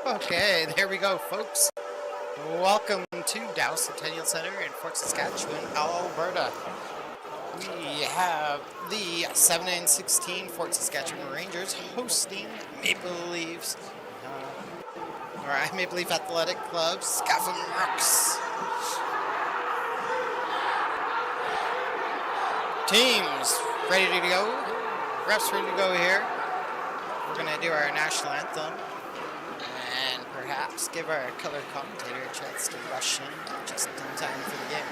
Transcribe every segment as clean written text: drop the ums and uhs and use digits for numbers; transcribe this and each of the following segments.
Okay, there we go, folks. Welcome to Dow Centennial Centre in Fort Saskatchewan, Alberta. We have the 7-16 Fort Saskatchewan Rangers hosting Maple Leafs, Maple Leaf Athletic Club, Scafom-rux. Teams ready to go. Refs ready to go here. We're going to do our national anthem and perhaps give our color commentator a chance to rush in just in time for the game.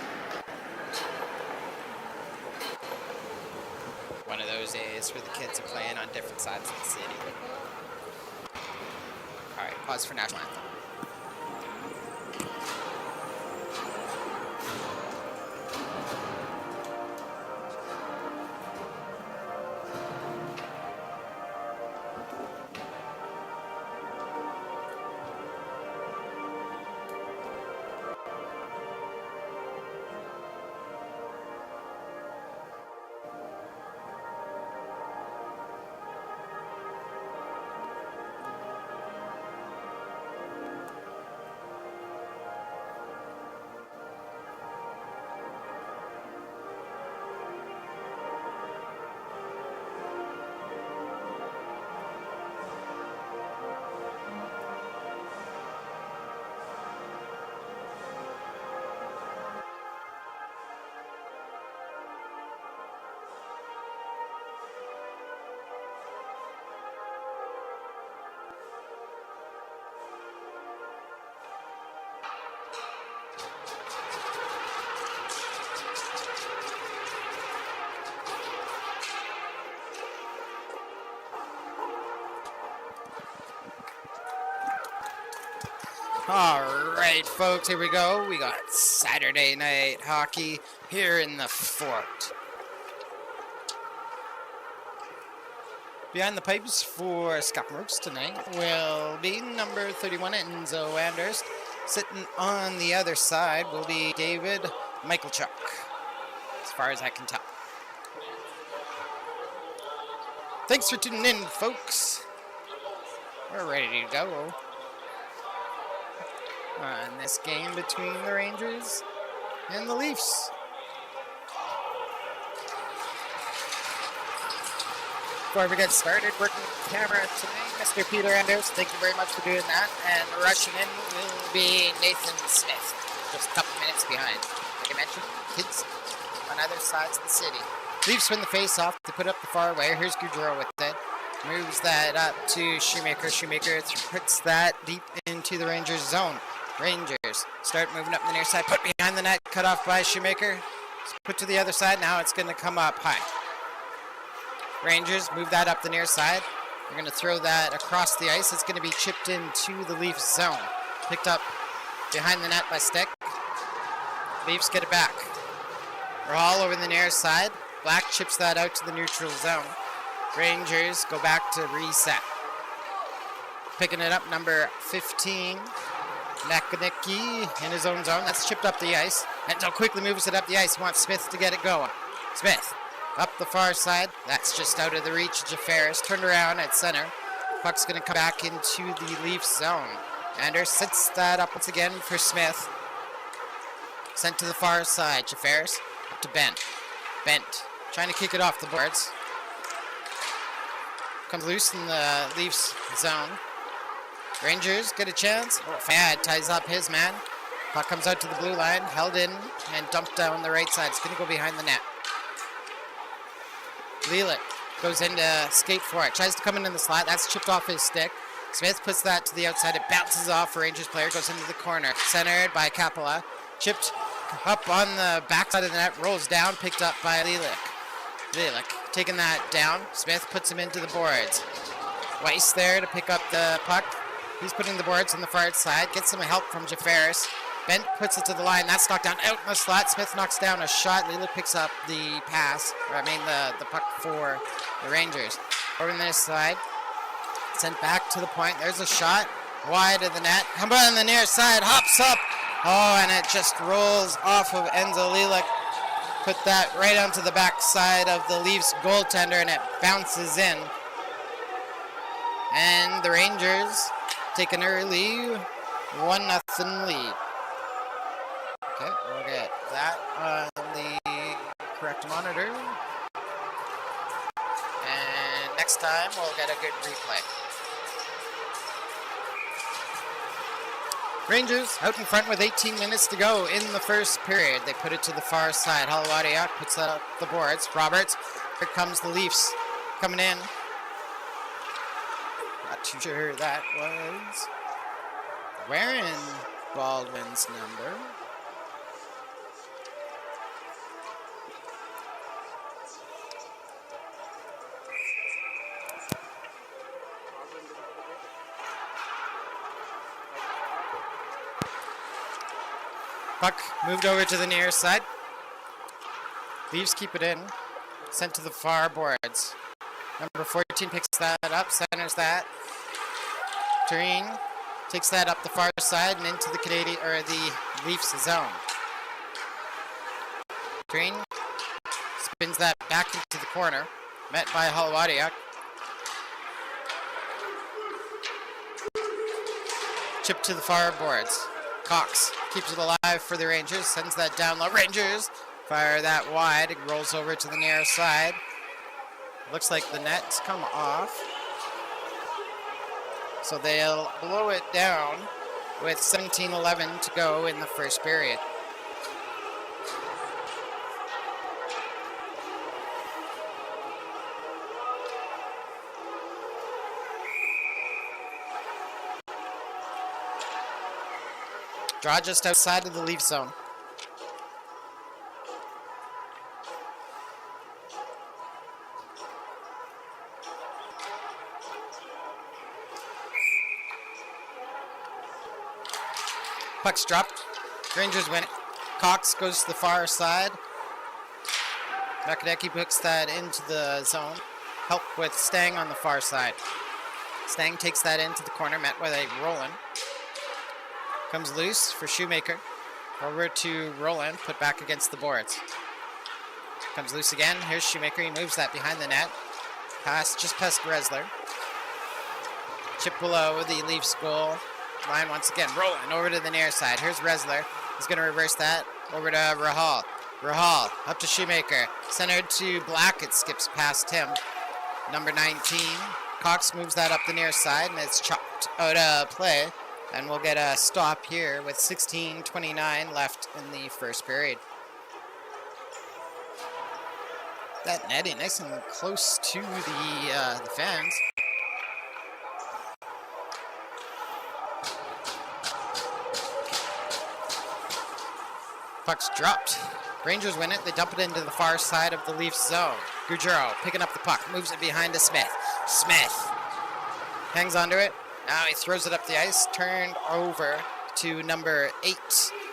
One of those days where the kids are playing on different sides of the city. All right, pause for national anthem. All right, folks, here we go. We got Saturday night hockey here in the fort. Behind the pipes for Scafom-rux tonight will be number 31, Enzo Anders. Sitting on the other side will be David Michalchuk, as far as I can tell. Thanks for tuning in, folks. We're ready to go on this game between the Rangers and the Leafs. Before we get started working with the camera today, Mr. Peter Anders, thank you very much for doing that. And rushing in will be Nathan Smith, just a couple minutes behind. Like I mentioned, kids on other sides of the city. Leafs win the face-off to put up the far away. Here's Goudreau with it. Moves that up to Shoemaker. Shoemaker puts that deep into the Rangers zone. Rangers start moving up the near side. Put behind the net. Cut off by Shoemaker. Put to the other side. Now it's going to come up high. Rangers move that up the near side. They're going to throw that across the ice. It's going to be chipped into the Leafs zone. Picked up behind the net by Stick. Leafs get it back. Rahal over the near side. Black chips that out to the neutral zone. Rangers go back to reset. Picking it up, number 15. Nakaniki in his own zone. That's chipped up the ice. Enzo quickly moves it up the ice. He wants Smith to get it going. Smith up the far side. That's just out of the reach of Jafaris. Turned around at center. Puck's going to come back into the Leafs zone. Anders sits that up once again for Smith. Sent to the far side. Jafaris up to Bent. Bent trying to kick it off the boards. Comes loose in the Leafs zone. Rangers get a chance. Oh, Fad ties up his man. Puck comes out to the blue line, held in, and dumped down the right side. It's going to go behind the net. Lilac goes in to skate for it. Tries to come in the slot. That's chipped off his stick. Smith puts that to the outside. It bounces off a Rangers player. Goes into the corner. Centered by Kapala. Chipped up on the backside of the net. Rolls down. Picked up by Lilac. Lilac taking that down. Smith puts him into the boards. Weiss there to pick up the puck. He's putting the boards on the far side. Gets some help from Jafaris. Bent puts it to the line. That's knocked down out in the slot. Smith knocks down a shot. Lilac picks up the pass. The puck for the Rangers. Over on this side. Sent back to the point. There's a shot. Wide of the net. Come on the near side. Hops up. Oh, and it just rolls off of Enzo Lilac. Put that right onto the back side of the Leafs goaltender, and it bounces in. And the Rangers take an early 1-0 lead. Okay, we'll get that on the correct monitor. And next time we'll get a good replay. Rangers out in front with 18 minutes to go in the first period. They put it to the far side. Halawadiak puts that up the boards. Roberts, here comes the Leafs coming in. Not too sure who that was wearing Baldwin's number. Puck moved over to the near side. Leafs keep it in. Sent to the far boards. Number 14 picks that up, centers that. Tureen takes that up the far side and into the the Leafs zone. Tureen spins that back into the corner. Met by Halawadiak. Chip to the far boards. Cox keeps it alive for the Rangers, sends that down low. Rangers fire that wide. It rolls over to the near side. Looks like the net's come off. So they'll blow it down with 17:11 to go in the first period. Draw just outside of the Leaf zone. Puck's dropped. Rangers win it. Cox goes to the far side. Nakadeki puts that into the zone. Help with Stang on the far side. Stang takes that into the corner, met with a Roland. Comes loose for Shoemaker. Over to Roland, put back against the boards. Comes loose again. Here's Shoemaker. He moves that behind the net. Pass just past Resler. Chip below the Leafs goal line once again. Roland over to the near side. Here's Resler. He's going to reverse that over to Rahal. Rahal up to Shoemaker. Centered to Black. It skips past him. Number 19, Cox moves that up the near side, and it's chopped out of play. And we'll get a stop here with 16:29 left in the first period. That netting nice and close to the fans. Puck's dropped. Rangers win it. They dump it into the far side of the Leafs zone. Gaudreau picking up the puck, moves it behind to Smith. Smith hangs onto it. Now he throws it up the ice, turned over to number 8,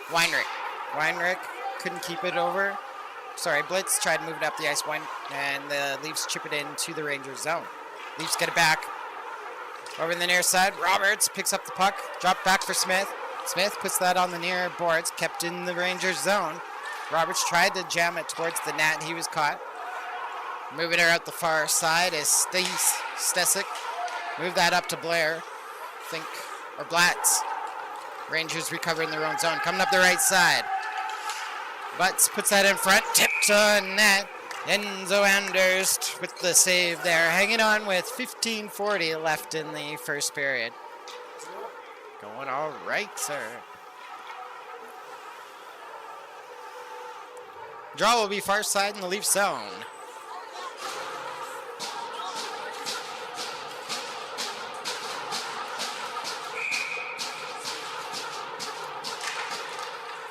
Weinrich. Weinrich couldn't keep it over. Sorry, Blitz tried to move it up the ice, and the Leafs chip it into the Rangers zone. Leafs get it back. Over in the near side, Roberts picks up the puck, dropped back for Smith. Smith puts that on the near boards, kept in the Rangers zone. Roberts tried to jam it towards the net. He was caught. Moving her out the far side is Stesic. Move that up to Blair. Or Blatz. Rangers recover in their own zone. Coming up the right side. Butts puts that in front. Tipped on net. Enzo Anders with the save there. Hanging on with 15:40 left in the first period. Going all right, sir. Draw will be far side in the Leaf zone.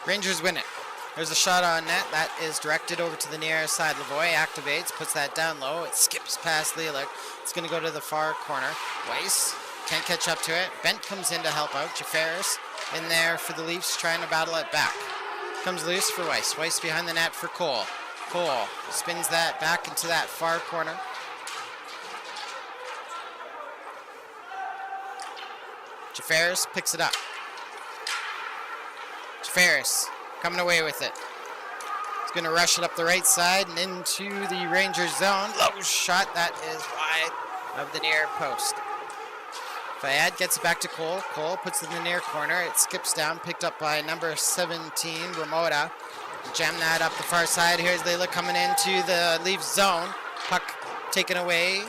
Rangers win it. There's a shot on net. That is directed over to the near side. Lavoie activates, puts that down low. It skips past Lilac. It's going to go to the far corner. Weiss can't catch up to it. Bent comes in to help out. Jafaris in there for the Leafs, trying to battle it back. Comes loose for Weiss. Weiss behind the net for Cole. Cole spins that back into that far corner. Jafaris picks it up. Jafaris coming away with it. He's going to rush it up the right side and into the Rangers zone. Low shot. That is wide of the near post. Fayad gets it back to Cole. Cole puts it in the near corner. It skips down, picked up by number 17, Ramota. Jam that up the far side. Here's Leila coming into the Leafs zone. Puck taken away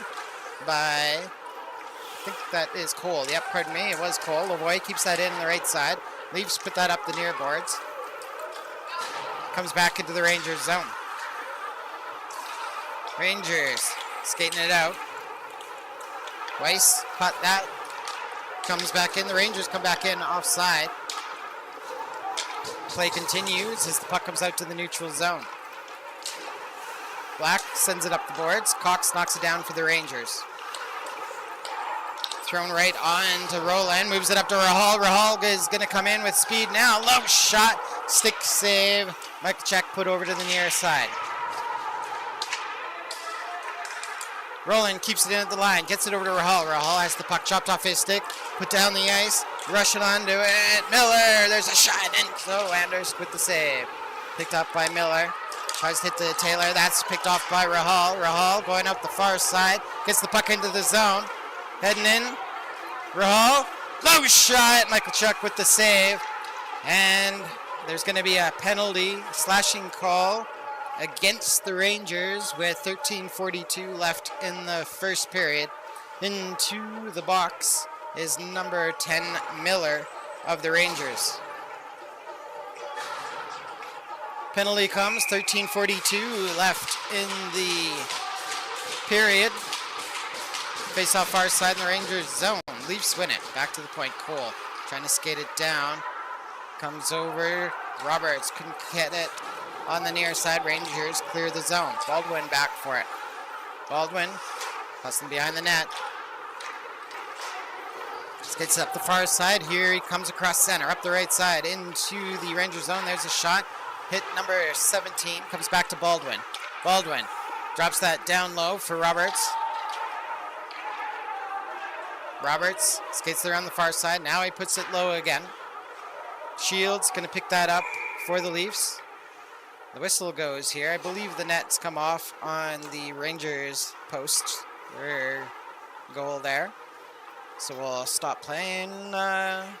by, I think that is Cole. Yep, pardon me, it was Cole. Lavoie keeps that in on the right side. Leafs put that up the near boards. Comes back into the Rangers zone. Rangers skating it out. Weiss caught that. Comes back in. The Rangers come back in offside. Play continues as the puck comes out to the neutral zone. Black sends it up the boards. Cox knocks it down for the Rangers. Thrown right on to Roland. Moves it up to Rahal. Rahal is going to come in with speed now. Low shot. Stick save. Mike Check put over to the near side. Roland keeps it in at the line. Gets it over to Rahal. Rahal has the puck chopped off his stick. Put down the ice. Rush it onto it. Miller. There's a shot. And so Anders with the save. Picked up by Miller. Tries to hit the Taylor. That's picked off by Rahal. Rahal going up the far side. Gets the puck into the zone. Heading in. Rahal. Low shot. Michael Chuck with the save. And there's going to be a penalty slashing call against the Rangers with 13:42 left in the first period. Into the box is number 10, Miller of the Rangers. Penalty comes, 13:42 left in the period. Face off far side in the Rangers zone. Leafs win it. Back to the point. Cole trying to skate it down. Comes over. Roberts couldn't get it on the near side. Rangers clear the zone. Baldwin back for it. Baldwin hustling behind the net. Skates up the far side. Here he comes across center. Up the right side into the Rangers zone. There's a shot. Hit number 17. Comes back to Baldwin. Baldwin drops that down low for Roberts. Roberts skates around the far side. Now he puts it low again. Shields going to pick that up for the Leafs. The whistle goes here. I believe the net's come off on the Rangers post. Goal there. So we'll stop playing.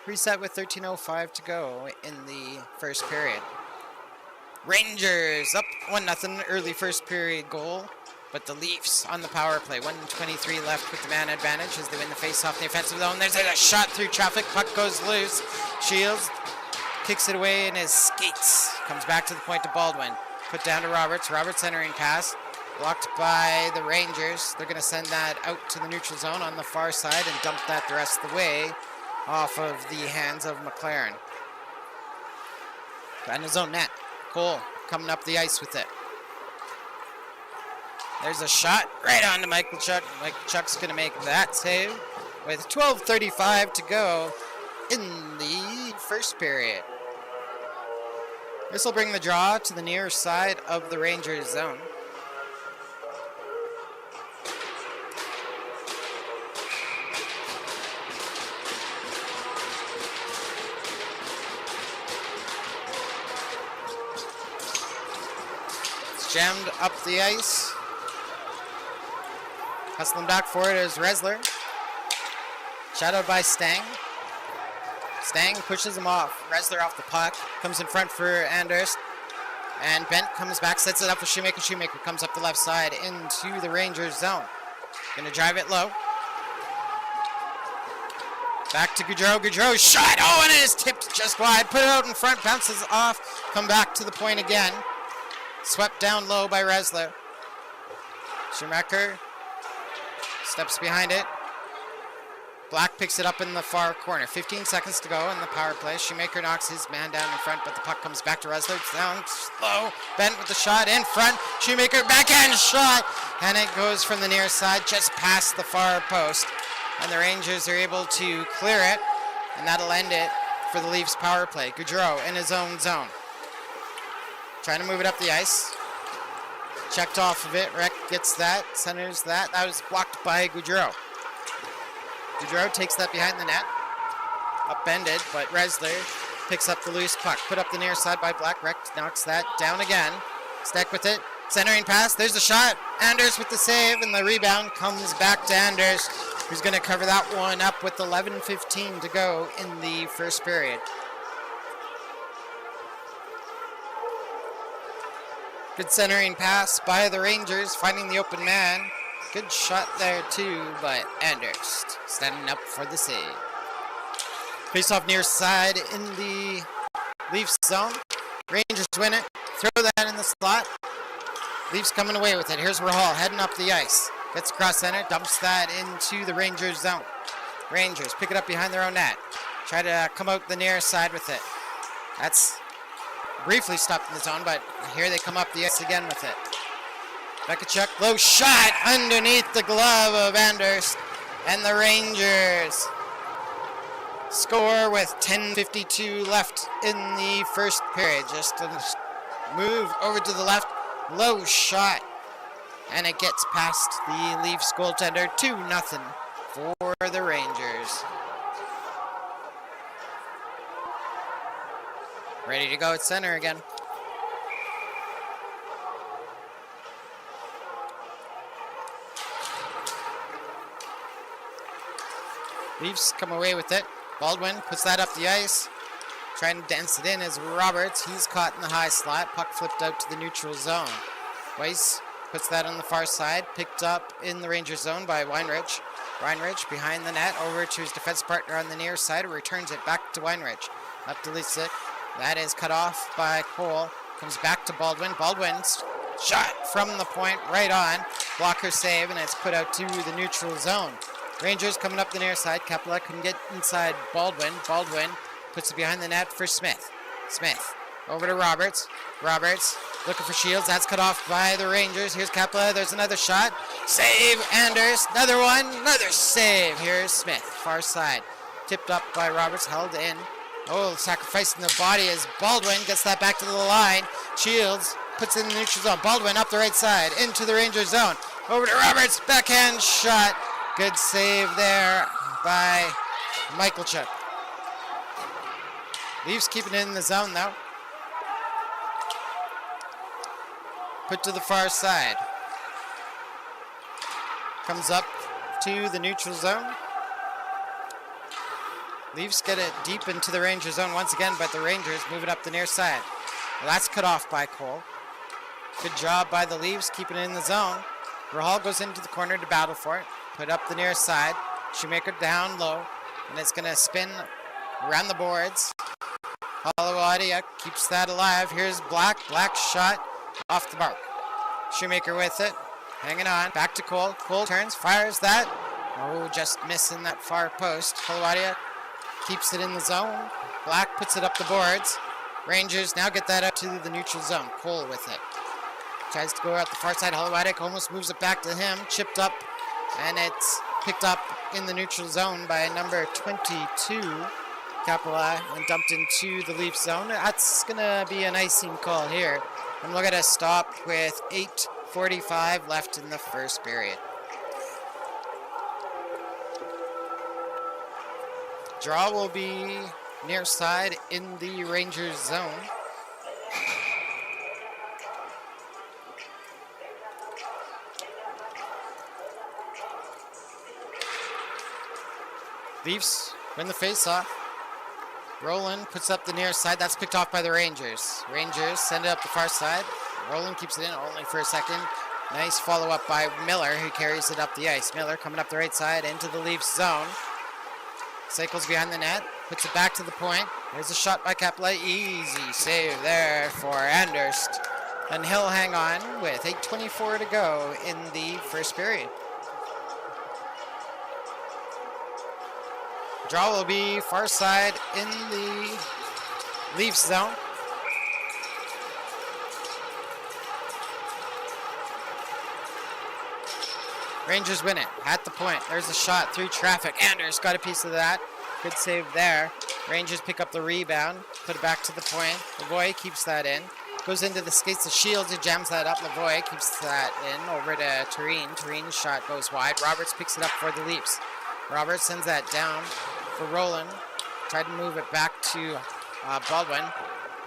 Reset with 13:05 to go in the first period. Rangers up 1-0 early first period goal. But the Leafs on the power play. 1:23 left with the man advantage as they win the face-off in the offensive zone. There's a shot through traffic. Puck goes loose. Shields kicks it away in his skates. Comes back to the point to Baldwin. Put down to Roberts. Roberts centering pass. Blocked by the Rangers. They're going to send that out to the neutral zone on the far side and dump that the rest of the way off of the hands of McLaren. And his own net. Cole coming up the ice with it. There's a shot right on to Michael Chuck. Michael Chuck's going to make that save with 12:35 to go in the first period. This will bring the draw to the near side of the Rangers zone. It's jammed up the ice. Hustling back for it is Resler. Shadowed by Stang. Stang pushes him off. Resler off the puck. Comes in front for Anders. And Bent comes back, sets it up for Shoemaker. Shoemaker comes up the left side into the Rangers zone. Gonna drive it low. Back to Gaudreau. Gaudreau shot. Oh, and it is tipped just wide. Put it out in front. Bounces off. Come back to the point again. Swept down low by Resler. Shoemaker steps behind it. Black picks it up in the far corner. 15 seconds to go in the power play. Shoemaker knocks his man down in front, but the puck comes back to Resler. It's down slow. Bent with the shot in front. Shoemaker backhand shot. And it goes from the near side just past the far post. And the Rangers are able to clear it. And that'll end it for the Leafs power play. Gaudreau in his own zone. Trying to move it up the ice. Checked off of it. Rek gets that. Centers that. That was blocked by Gaudreau. Gaudreau takes that behind the net. Upended, but Resler picks up the loose puck. Put up the near side by Black. Rek knocks that down again. Steck with it. Centering pass. There's the shot. Anders with the save, and the rebound comes back to Anders, who's going to cover that one up with 11:15 to go in the first period. Good centering pass by the Rangers, finding the open man. Good shot there too, but Anders standing up for the save. Face off near side in the Leafs zone. Rangers win it. Throw that in the slot. Leafs coming away with it. Here's Rahal heading up the ice. Gets across center, dumps that into the Rangers zone. Rangers pick it up behind their own net. Try to come out the near side with it. That's briefly stopped in the zone, but here they come up the ice again with it. Bekachuk, low shot underneath the glove of Anders, and the Rangers score with 10:52 left in the first period. Just a move over to the left, low shot, and it gets past the Leafs goaltender. 2-0 for the Rangers. Ready to go at center again. Leafs come away with it. Baldwin puts that up the ice. Trying to dance it in is Roberts. He's caught in the high slot. Puck flipped out to the neutral zone. Weiss puts that on the far side. Picked up in the Ranger zone by Weinrich. Weinrich behind the net over to his defense partner on the near side. Returns it back to Weinrich. Up to Lisick. That is cut off by Cole. Comes back to Baldwin. Baldwin's shot from the point right on. Blocker save, and it's put out to the neutral zone. Rangers coming up the near side. Kapla can get inside Baldwin. Baldwin puts it behind the net for Smith. Smith over to Roberts. Roberts looking for Shields. That's cut off by the Rangers. Here's Kapla. There's another shot. Save Anders. Another one. Another save. Here's Smith. Far side. Tipped up by Roberts. Held in. Oh, sacrificing the body as Baldwin gets that back to the line. Shields puts it in the neutral zone. Baldwin up the right side into the Rangers zone. Over to Roberts. Backhand shot. Good save there by Michael Chuck. Leafs keeping it in the zone though. Put to the far side. Comes up to the neutral zone. Leafs get it deep into the Ranger zone once again, but the Rangers move it up the near side. Well, that's cut off by Cole. Good job by the Leafs keeping it in the zone. Rahal goes into the corner to battle for it. Put up the near side. Shoemaker down low. And it's going to spin around the boards. Halawadia keeps that alive. Here's Black. Black shot off the mark. Shoemaker with it. Hanging on. Back to Cole. Cole turns. Fires that. Oh, just missing that far post. Halawadia keeps it in the zone. Black puts it up the boards. Rangers now get that up to the neutral zone. Cole with it. Tries to go out the far side. Holowatic almost moves it back to him. Chipped up. And it's picked up in the neutral zone by number 22, Kapala, and dumped into the Leaf zone. That's going to be an icing call here. And we'll get a stop with 8:45 left in the first period. Draw will be near side in the Rangers zone. Leafs win the face-off. Roland puts up the near side. That's picked off by the Rangers. Rangers send it up the far side. Roland keeps it in only for a second. Nice follow-up by Miller, who carries it up the ice. Miller coming up the right side into the Leafs zone. Cycles behind the net. Puts it back to the point. There's a shot by Kapla. Easy save there for Anderst. And he'll hang on with 8:24 to go in the first period. Draw will be far side in the Leafs zone. Rangers win it at the point. There's a shot through traffic. Anders got a piece of that. Good save there. Rangers pick up the rebound, put it back to the point. Lavoie keeps that in. Goes into the skates of Shields, who jams that up. Lavoie keeps that in over to Tureen. Tureen's shot goes wide. Roberts picks it up for the Leafs. Roberts sends that down for Roland. Tried to move it back to Baldwin.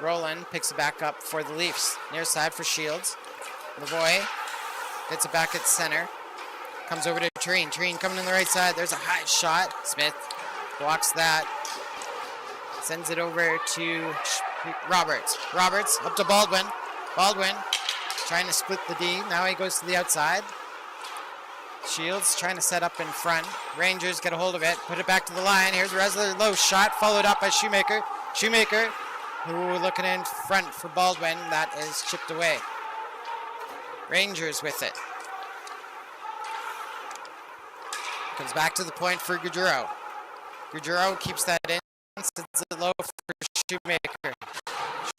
Roland picks it back up for the Leafs. Near side for Shields. Lavoie gets it back at center. Comes over to Tureen. Tureen coming in the right side. There's a high shot. Smith blocks that. Sends it over to Roberts. Roberts up to Baldwin. Baldwin trying to split the D. Now he goes to the outside. Shields trying to set up in front. Rangers get a hold of it. Put it back to the line. Here's Resler. Low shot followed up by Shoemaker. Shoemaker, who looking in front for Baldwin. That is chipped away. Rangers with it. Comes back to the point for Gaudreau. Gaudreau keeps that in. Sends it low for Shoemaker.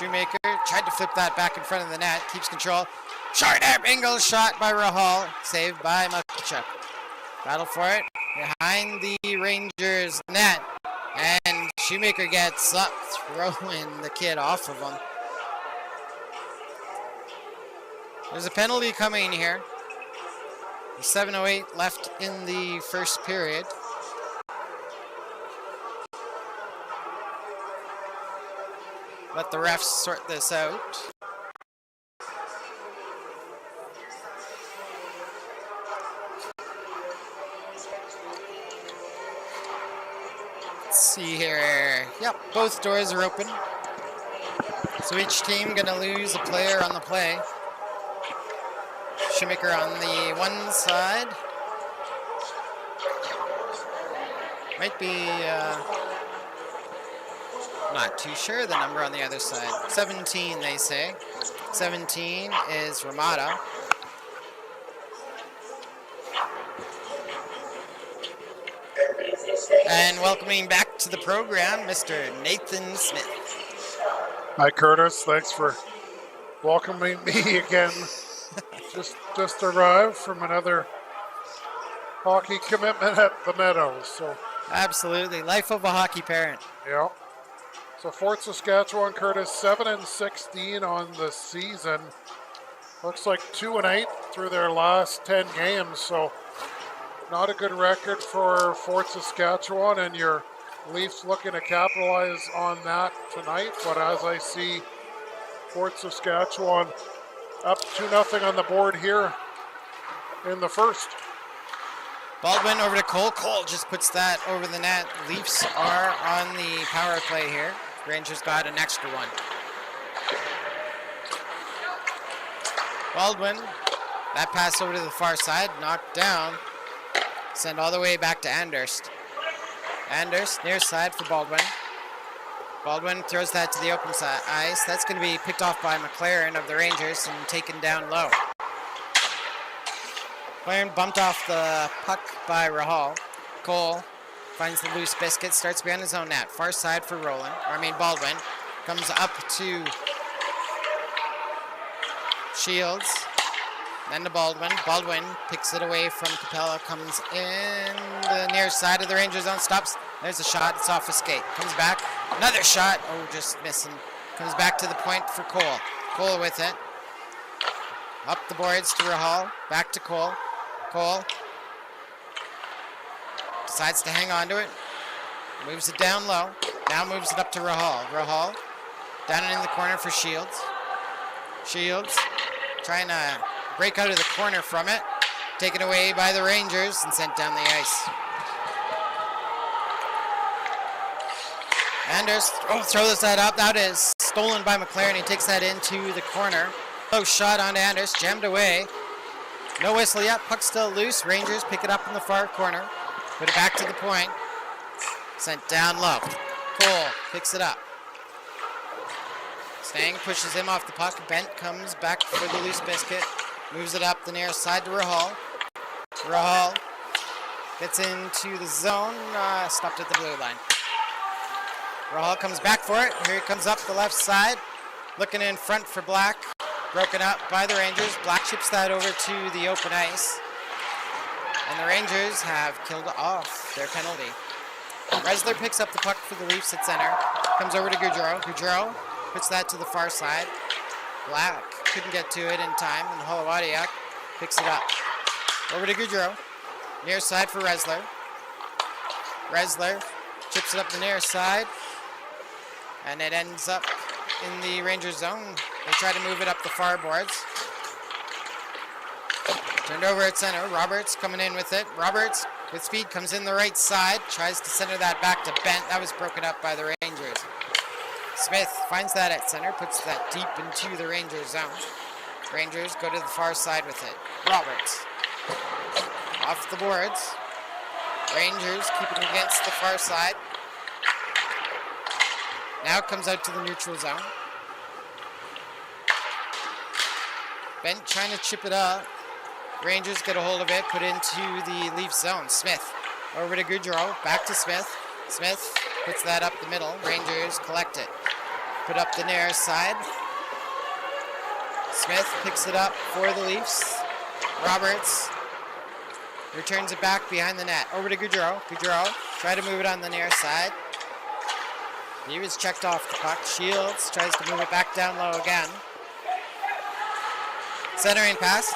Shoemaker tried to flip that back in front of the net. Keeps control. Short angle shot by Rahal. Saved by Mukchuk. Battle for it. Behind the Rangers net. And Shoemaker gets up, throwing the kid off of him. There's a penalty coming here. 7:08 left in the first period. Let the refs sort this out. Let's see here. Yep, both doors are open. So each team gonna lose a player on the play. Shoemaker on the one side. Might be, not too sure the number on the other side. 17, they say. 17 is Ramada. And welcoming back to the program, Mr. Nathan Smith. Hi, Curtis. Thanks for welcoming me again. Just arrived from another hockey commitment at the Meadows. So absolutely, life of a hockey parent. Yeah. So Fort Saskatchewan, Curtis, 7-16 on the season. Looks like 2-8 through their last 10 games. So not a good record for Fort Saskatchewan, and your Leafs looking to capitalize on that tonight. But as I see Fort Saskatchewan up 2-0 on the board here in the first. Baldwin over to Cole. Cole just puts that over the net. Leafs are on the power play here. Rangers got an extra one. Baldwin That pass over to the far side, knocked down. Send all the way back to Anderst. Anderst, near side for Baldwin. Baldwin throws that to the open side ice. That's going to be picked off by McLaren of the Rangers and taken down low. McLaren bumped off the puck by Rahal. Cole finds the loose biscuit, starts behind his own net. Far side for Baldwin. Comes up to Shields. Then to Baldwin. Baldwin picks it away from Capella. Comes in the near side of the Ranger zone. Stops. There's a shot. It's off his skate. Comes back. Another shot. Oh, just missing. Comes back to the point for Cole. Cole with it. Up the boards to Rahal. Back to Cole. Cole decides to hang on to it. Moves it down low. Now moves it up to Rahal. Rahal down in the corner for Shields. Shields trying to break out of the corner from it. Taken away by the Rangers and sent down the ice. Anders throws that up. That is stolen by McLaren. He takes that into the corner. Close shot on Anders. Jammed away. No whistle yet. Puck still loose. Rangers pick it up in the far corner. Put it back to the point. Sent down low. Cole picks it up. Stang pushes him off the puck. Bent comes back for the loose biscuit. Moves it up the near side to Rahal. Rahal gets into the zone. Stopped at the blue line. Rahal comes back for it. Here he comes up the left side. Looking in front for Black. Broken up by the Rangers. Black chips that over to the open ice. And the Rangers have killed off their penalty. Resler picks up the puck for the Leafs at center. Comes over to Goudreau. Goudreau puts that to the far side. Black couldn't get to it in time, and Holowadiak picks it up. Over to Goudreau. Near side for Resler. Resler chips it up the near side. And it ends up in the Rangers zone. They try to move it up the far boards. Turned over at center. Roberts coming in with it. Roberts with speed comes in the right side. Tries to center that back to Bent. That was broken up by the Rangers. Smith finds that at center. Puts that deep into the Rangers zone. Rangers go to the far side with it. Roberts off the boards. Rangers keeping against the far side. Now comes out to the neutral zone. Bent trying to chip it up. Rangers get a hold of it, put into the Leafs zone. Smith over to Goudreau, back to Smith. Smith puts that up the middle. Rangers collect it. Put up the near side. Smith picks it up for the Leafs. Roberts returns it back behind the net. Over to Goudreau. Goudreau try to move it on the near side. He was checked off the puck. Shields tries to move it back down low again. Centering pass.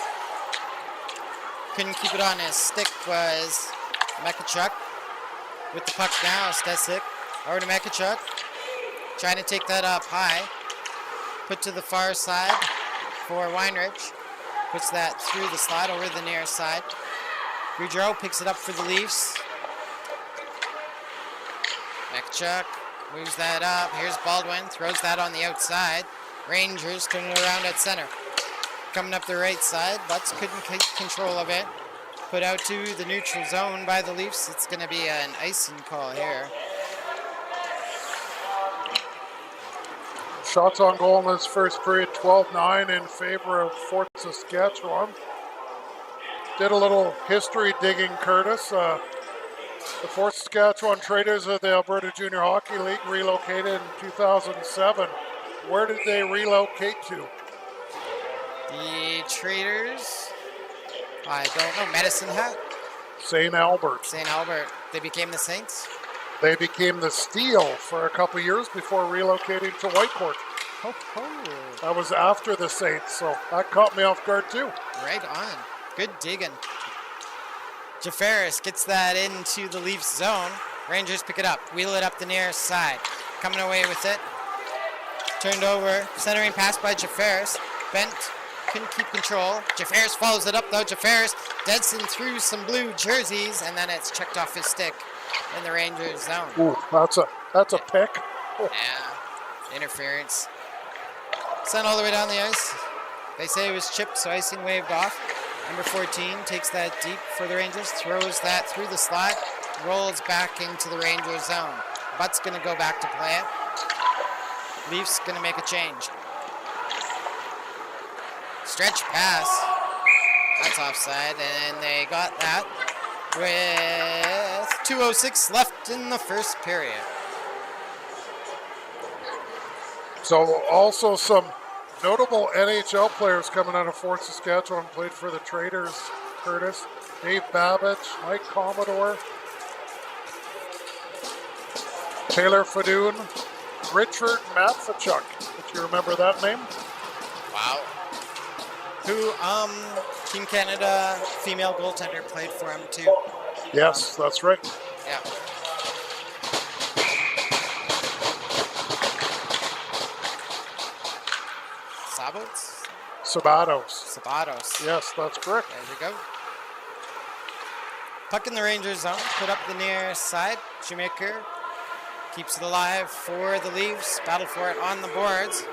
Couldn't keep it on his stick was Mekachuk. With the puck now, Stesic. Over to Mekachuk. Trying to take that up high. Put to the far side for Weinrich. Puts that through the slot over the near side. Goudreau picks it up for the Leafs. Mekachuk moves that up. Here's Baldwin. Throws that on the outside. Rangers turning it around at center. Coming up the right side. Butts couldn't keep control of it. Put out to the neutral zone by the Leafs. It's going to be an icing call here. Shots on goal in this first period, 12-9 in favor of Fort Saskatchewan. Did a little history digging, Curtis. The Fort Saskatchewan Traders of the Alberta Junior Hockey League relocated in 2007. Where did they relocate to? The Traders, I don't know, Medicine Hat? St. Albert. St. Albert. They became the Saints? They became the Steel for a couple years before relocating to Whitecourt. Oh. That was after the Saints, so that caught me off guard too. Right on. Good digging. Jafaris gets that into the Leafs zone. Rangers pick it up, wheel it up the near side. Coming away with it. Turned over, centering pass by Jafaris. Bent, couldn't keep control. Jafaris follows it up though. Jafaris deads in through some blue jerseys, and then it's checked off his stick in the Rangers zone. Ooh, that's a pick. Oh. Yeah, interference. Sent all the way down the ice. They say it was chipped, so icing waved off. Number 14 takes that deep for the Rangers, throws that through the slot, rolls back into the Rangers zone. Butt's going to go back to play it. Leafs going to make a change. Stretch pass. That's offside, and they got that with 2:06 left in the first period. So also some notable NHL players coming out of Fort Saskatchewan played for the Traders, Curtis. Dave Babbage, Mike Commodore, Taylor Fadoon, Richard Matfachuk. If you remember that name? Wow. Who, Team Canada female goaltender played for him too. Yes, that's right. Yeah. Sabatos. Yes, that's correct. There we go. Puck in the Rangers zone. Put up the near side. Shoemaker keeps it alive for the Leafs. Battle for it on the boards.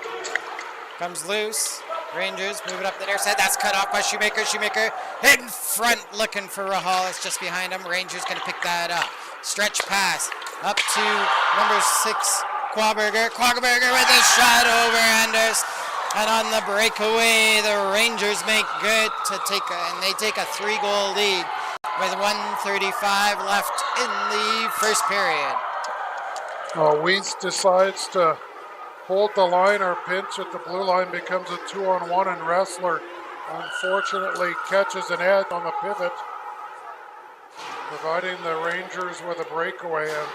Comes loose. Rangers move it up the near side. That's cut off by Shoemaker. Shoemaker in front looking for Rahal. It's just behind him. Rangers going to pick that up. Stretch pass up to number 6, Quaberger. Quaberger with a shot over Anders. And on the breakaway, the Rangers make good to take and they take a 3-goal lead with 1:35 left in the first period. Weiss decides to hold the line or pinch at the blue line, becomes a 2-on-1, and Ressler unfortunately catches an edge on the pivot, providing the Rangers with a breakaway. And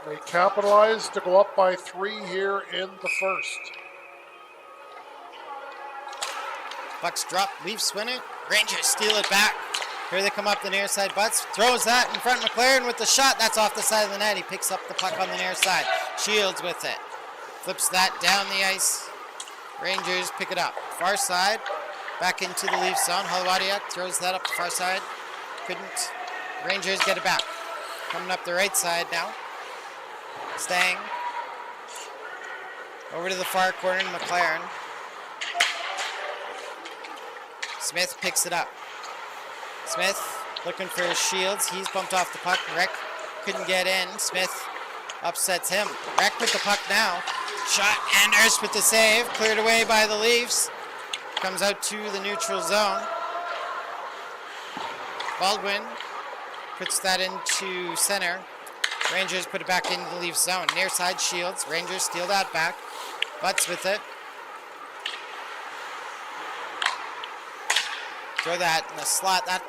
they capitalize to go up by 3 here in the first. Bucks drop, Leafs win it. Rangers steal it back. Here they come up the near side. Butts throws that in front of McLaren with the shot. That's off the side of the net. He picks up the puck on the near side. Shields with it. Flips that down the ice. Rangers pick it up. Far side. Back into the Leafs zone. Halawadiak throws that up the far side. Couldn't. Rangers get it back. Coming up the right side now. Stang. Over to the far corner, McLaren. Smith picks it up. Smith looking for Shields. He's bumped off the puck. Reck couldn't get in. Smith upsets him. Reck with the puck now. Shot. Anders with the save. Cleared away by the Leafs. Comes out to the neutral zone. Baldwin puts that into center. Rangers put it back into the Leafs zone. Near side Shields. Rangers steal that back. Butts with it. Throw that in the slot. That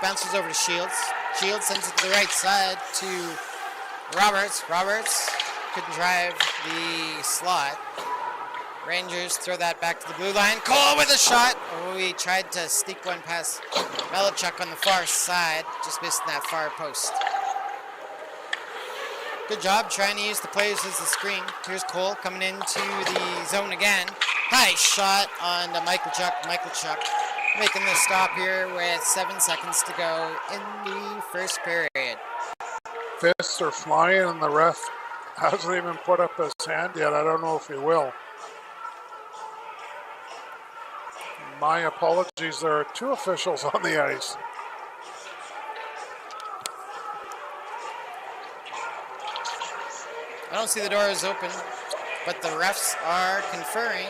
bounces over to Shields. Shields sends it to the right side to Roberts. Roberts couldn't drive the slot. Rangers throw that back to the blue line. Cole with a shot. Oh, he tried to sneak one past Melachuk on the far side. Just missed that far post. Good job trying to use the players as a screen. Here's Cole coming into the zone again. High shot on to Michaelchuk. Michaelchuk making the stop here with 7 seconds to go in the first period. Fists are flying and the ref hasn't even put up his hand yet. I don't know if he will. My apologies, there are 2 officials on the ice. I don't see the doors open, but the refs are conferring.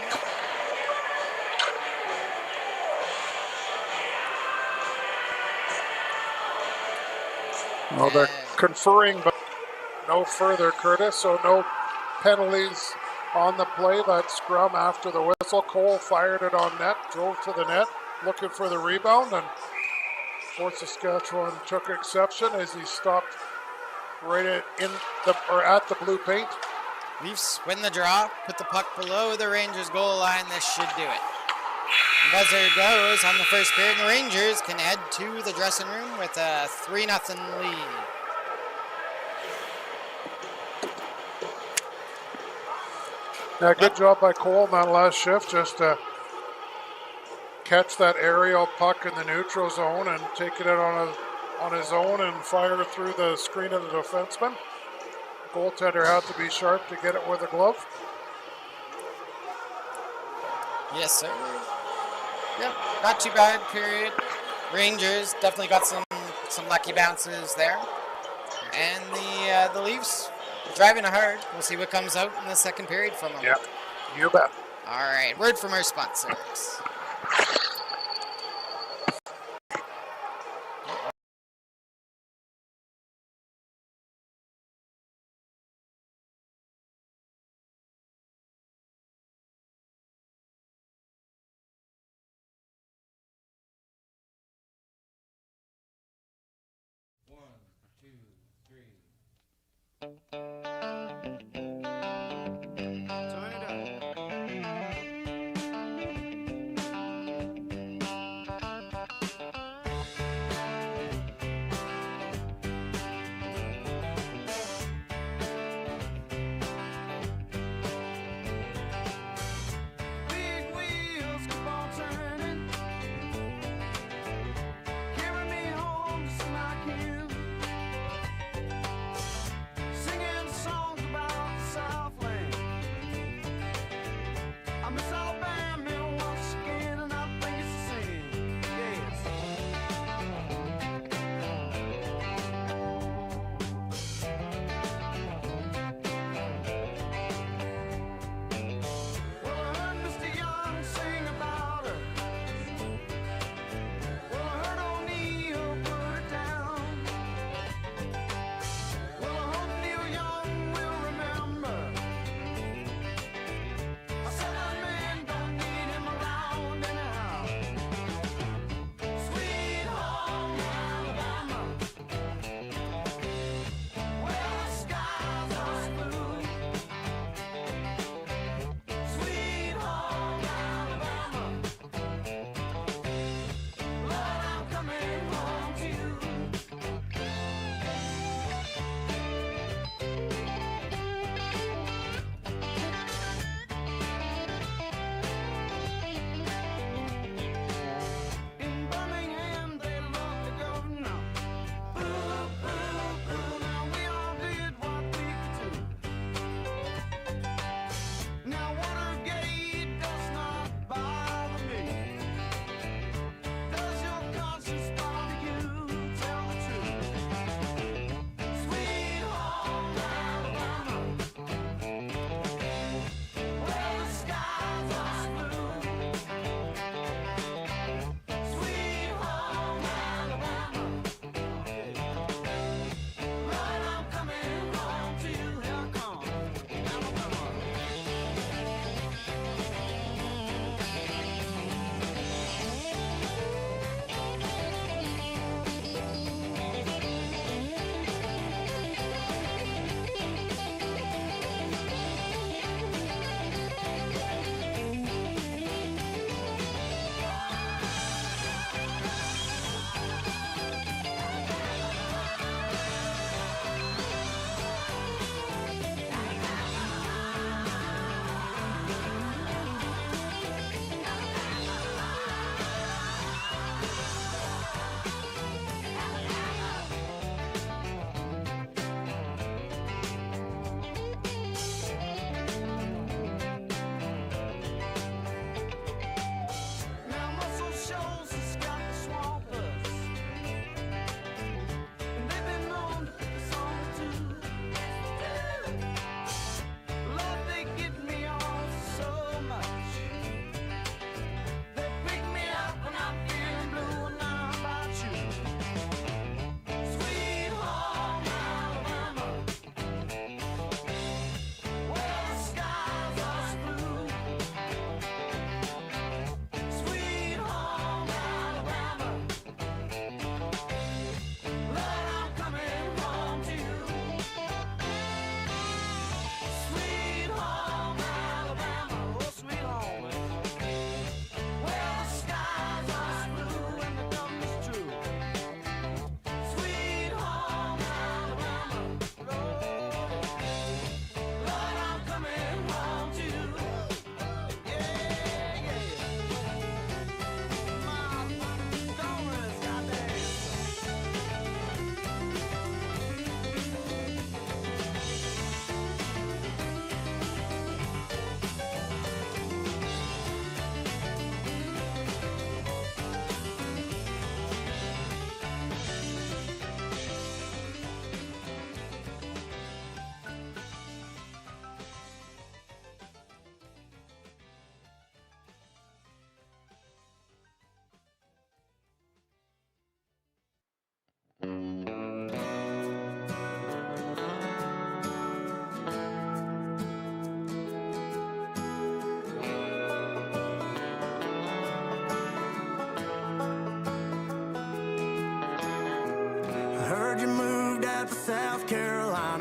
Well, they're conferring, but no further, Curtis, so no penalties on the play. That scrum after the whistle. Cole fired it on net, drove to the net, looking for the rebound, and Fort Saskatchewan took exception as he stopped right at the blue paint. Leafs win the draw, put the puck below the Rangers goal line. This should do it. Buzzer goes on the first period, and the Rangers can head to the dressing room with a 3-0 lead. Yeah, good job by Cole in that last shift, just to catch that aerial puck in the neutral zone and take it out on his own and fire through the screen of the defenseman. Goaltender had to be sharp to get it with a glove. Yes, sir. Yep, not too bad, period. Rangers definitely got some lucky bounces there. And the Leafs driving hard. We'll see what comes out in the second period from them. Yeah, you bet. All right, word from our sponsors. Turn it up. Big wheels keep on turning, carry me home just like him, singing songs.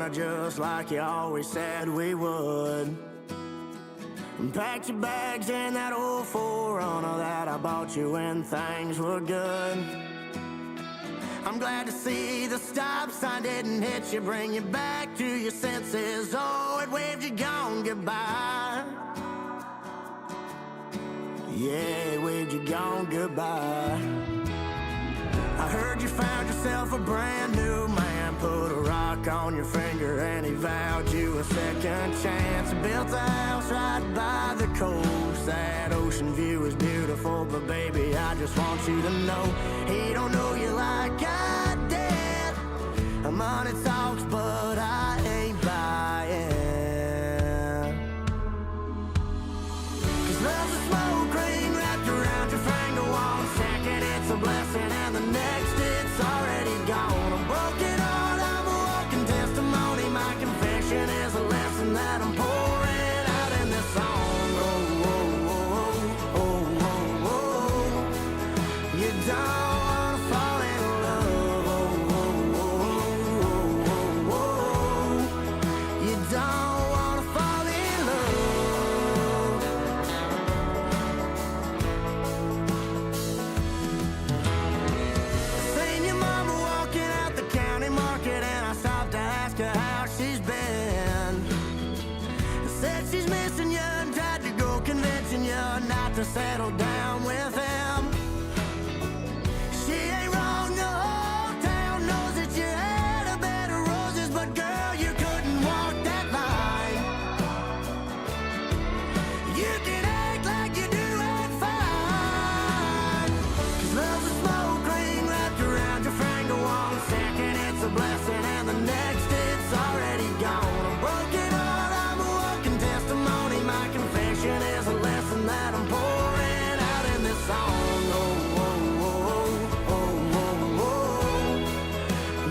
Carolina just like you always said we would. And packed your bags in that old 4Runner that I bought you when things were good. I'm glad to see the stop sign didn't hit you, bring you back to your senses. Oh, it waved you gone goodbye. Yeah, it waved you gone goodbye. I heard you found yourself a brand new man, put a rock on your finger and he vowed you a second chance. Built a house right by the coast, that ocean view is beautiful, but baby, I just want you to know he don't know you like I did. Money talks, but I ain't buying. 'Cause love's a smoke ring wrapped around your finger. One second it's a blessing and the next it's already gone. A broken heart, I'm a walking testimony. My confession is a lesson that I'm pouring out in this song. Oh, oh, oh, oh, oh, oh. You don't wanna fall in love. Oh, oh, oh, oh, oh, oh. You don't wanna fall in love. Seen your mama walking out the county market and I stopped to ask her how she's been. Said she's missing you and tried to go convincing you not to settle down with him. She ain't wrong, the whole town knows that you had a bed of roses, but girl, you couldn't walk that line. You can act like you do it fine. 'Cause love's a smoke ring wrapped around your finger. One second it's a blessing and the next it's already gone. A broken heart, I'm a walking testimony. My confession is a lesson that I'm pouring out in this song. Oh, oh, oh, oh, oh, oh.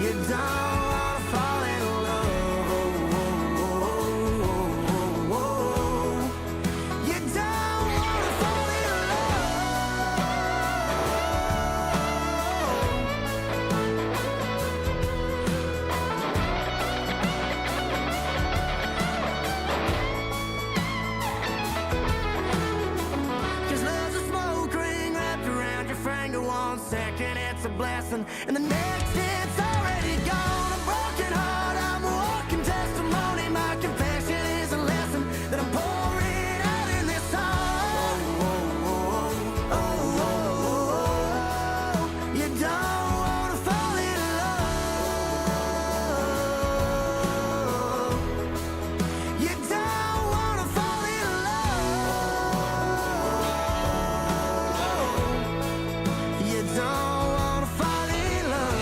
You don't wanna fall in love. Oh, oh, oh, oh, oh, oh. You don't wanna fall in love. 'Cause love's a smoke ring wrapped around your finger. One second it's a blessing and the next it's already gone. A broken heart, I'm a walking testimony. My confession is a lesson that I'm pouring out in this song. Oh, oh, oh, oh, oh. You don't wanna fall in love. You don't wanna fall in love. You don't wanna fall in love.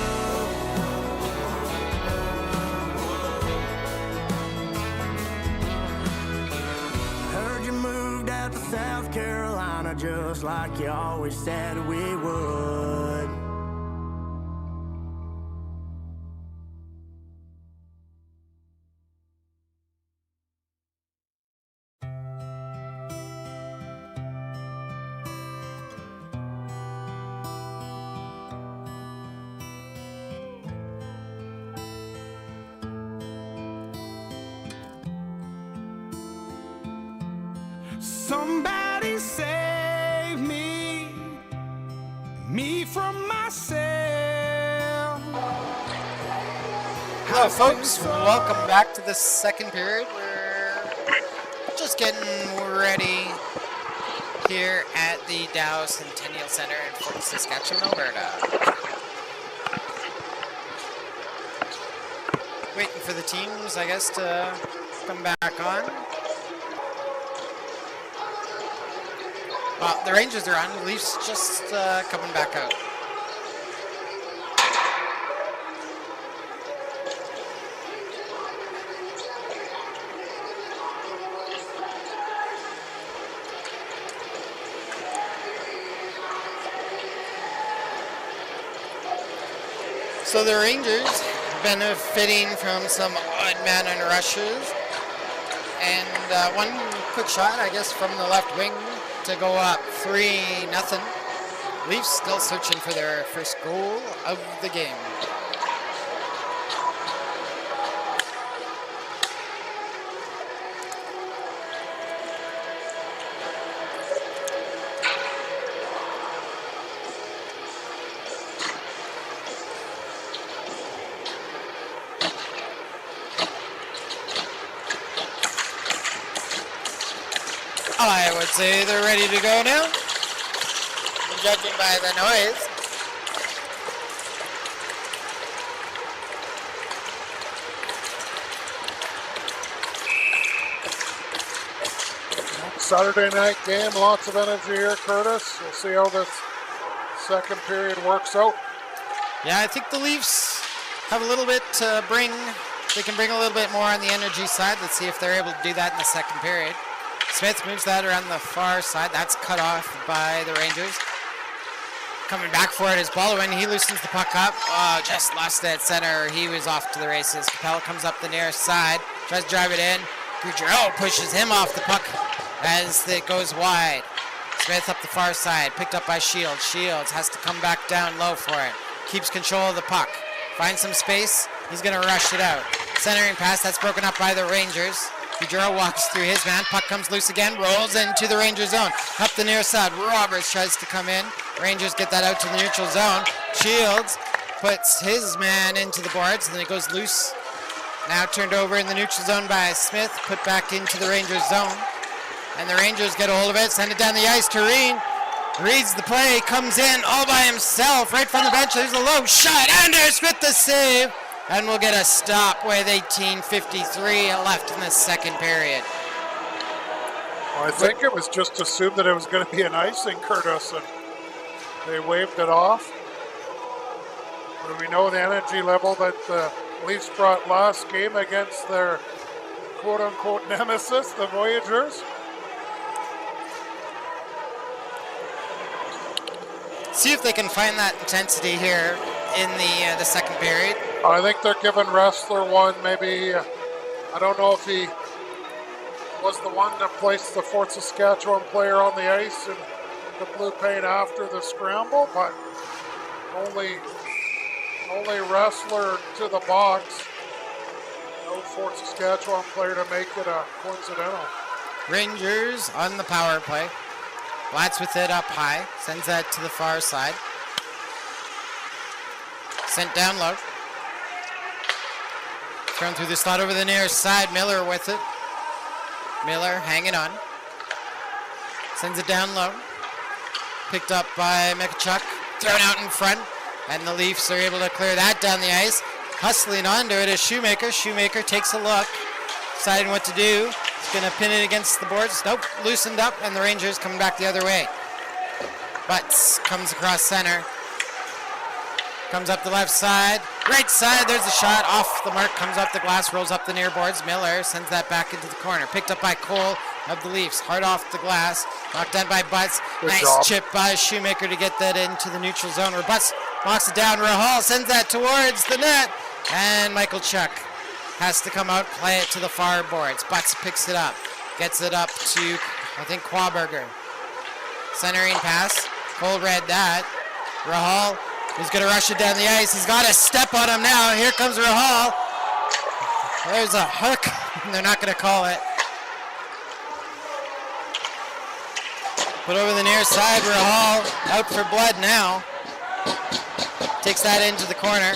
Heard you moved out to South Carolina just like you always said we would. Somebody save me from myself. Hello, folks. Welcome back to the second period. We're just getting ready here at the Dow Centennial Centre in Fort Saskatchewan, Alberta. Waiting for the teams, I guess, to come back on. Well, the Rangers are on. The Leafs just coming back out. So the Rangers benefiting from some odd man and rushes. And one quick shot, I guess, from the left wing to go up 3-0. Leafs still searching for their first goal of the game. I would say they're ready to go now. Judging by the noise. Saturday night game, lots of energy here, Curtis. We'll see how this second period works out. Yeah, I think the Leafs have a little bit to bring. They can bring a little bit more on the energy side. Let's see if they're able to do that in the second period. Smith moves that around the far side. That's cut off by the Rangers. Coming back for it is Baldwin. He loosens the puck up. Oh, just lost it at center. He was off to the races. Capella comes up the near side. Tries to drive it in. Gaudreau pushes him off the puck as it goes wide. Smith up the far side. Picked up by Shields. Shields has to come back down low for it. Keeps control of the puck. Finds some space. He's going to rush it out. Centering pass. That's broken up by the Rangers. Gaudreau walks through his man. Puck comes loose again. Rolls into the Ranger zone. Up the near side. Roberts tries to come in. Rangers get that out to the neutral zone. Shields puts his man into the boards. And then it goes loose. Now turned over in the neutral zone by Smith. Put back into the Rangers zone. And the Rangers get a hold of it. Send it down the ice. Tureen reads the play. Comes in all by himself. Right from the bench. There's a low shot. Anders with the save. And we'll get a stop with 18:53 left in the second period. Well, I think it was just assumed that it was going to be an icing, Curtis, and they waved it off. But we know the energy level that the Leafs brought last game against their quote-unquote nemesis, the Voyageurs. See if they can find that intensity here in the second period. I think they're giving Ressler one. Maybe, I don't know if he was the one that placed the Fort Saskatchewan player on the ice in the blue paint after the scramble, but only Ressler to the box. No Fort Saskatchewan player to make it a coincidental. Rangers on the power play. Blatz with it up high. Sends that to the far side. Sent down low. Thrown through the slot over the near side. Miller with it. Miller hanging on. Sends it down low. Picked up by Mikachuk. Thrown out in front. And the Leafs are able to clear that down the ice. Hustling onto it is Shoemaker. Shoemaker takes a look. Deciding what to do. He's going to pin it against the boards. Nope. Loosened up. And the Rangers coming back the other way. Butts comes across center. Comes up the left side. Right side. There's a shot. Off the mark. Comes up the glass. Rolls up the near boards. Miller sends that back into the corner. Picked up by Cole of the Leafs. Hard off the glass. Knocked down by Butts. Nice job. Chip by Shoemaker to get that into the neutral zone where Butts knocks it down. Rahal sends that towards the net. And Michael Chuck has to come out, play it to the far boards. Butts picks it up. Gets it up to, I think, Quaberger. Centering pass. Cole read that. Rahal is going to rush it down the ice. He's got a step on him now. Here comes Rahal. There's a hook. They're not going to call it. Put over the near side. Rahal out for blood now. Takes that into the corner.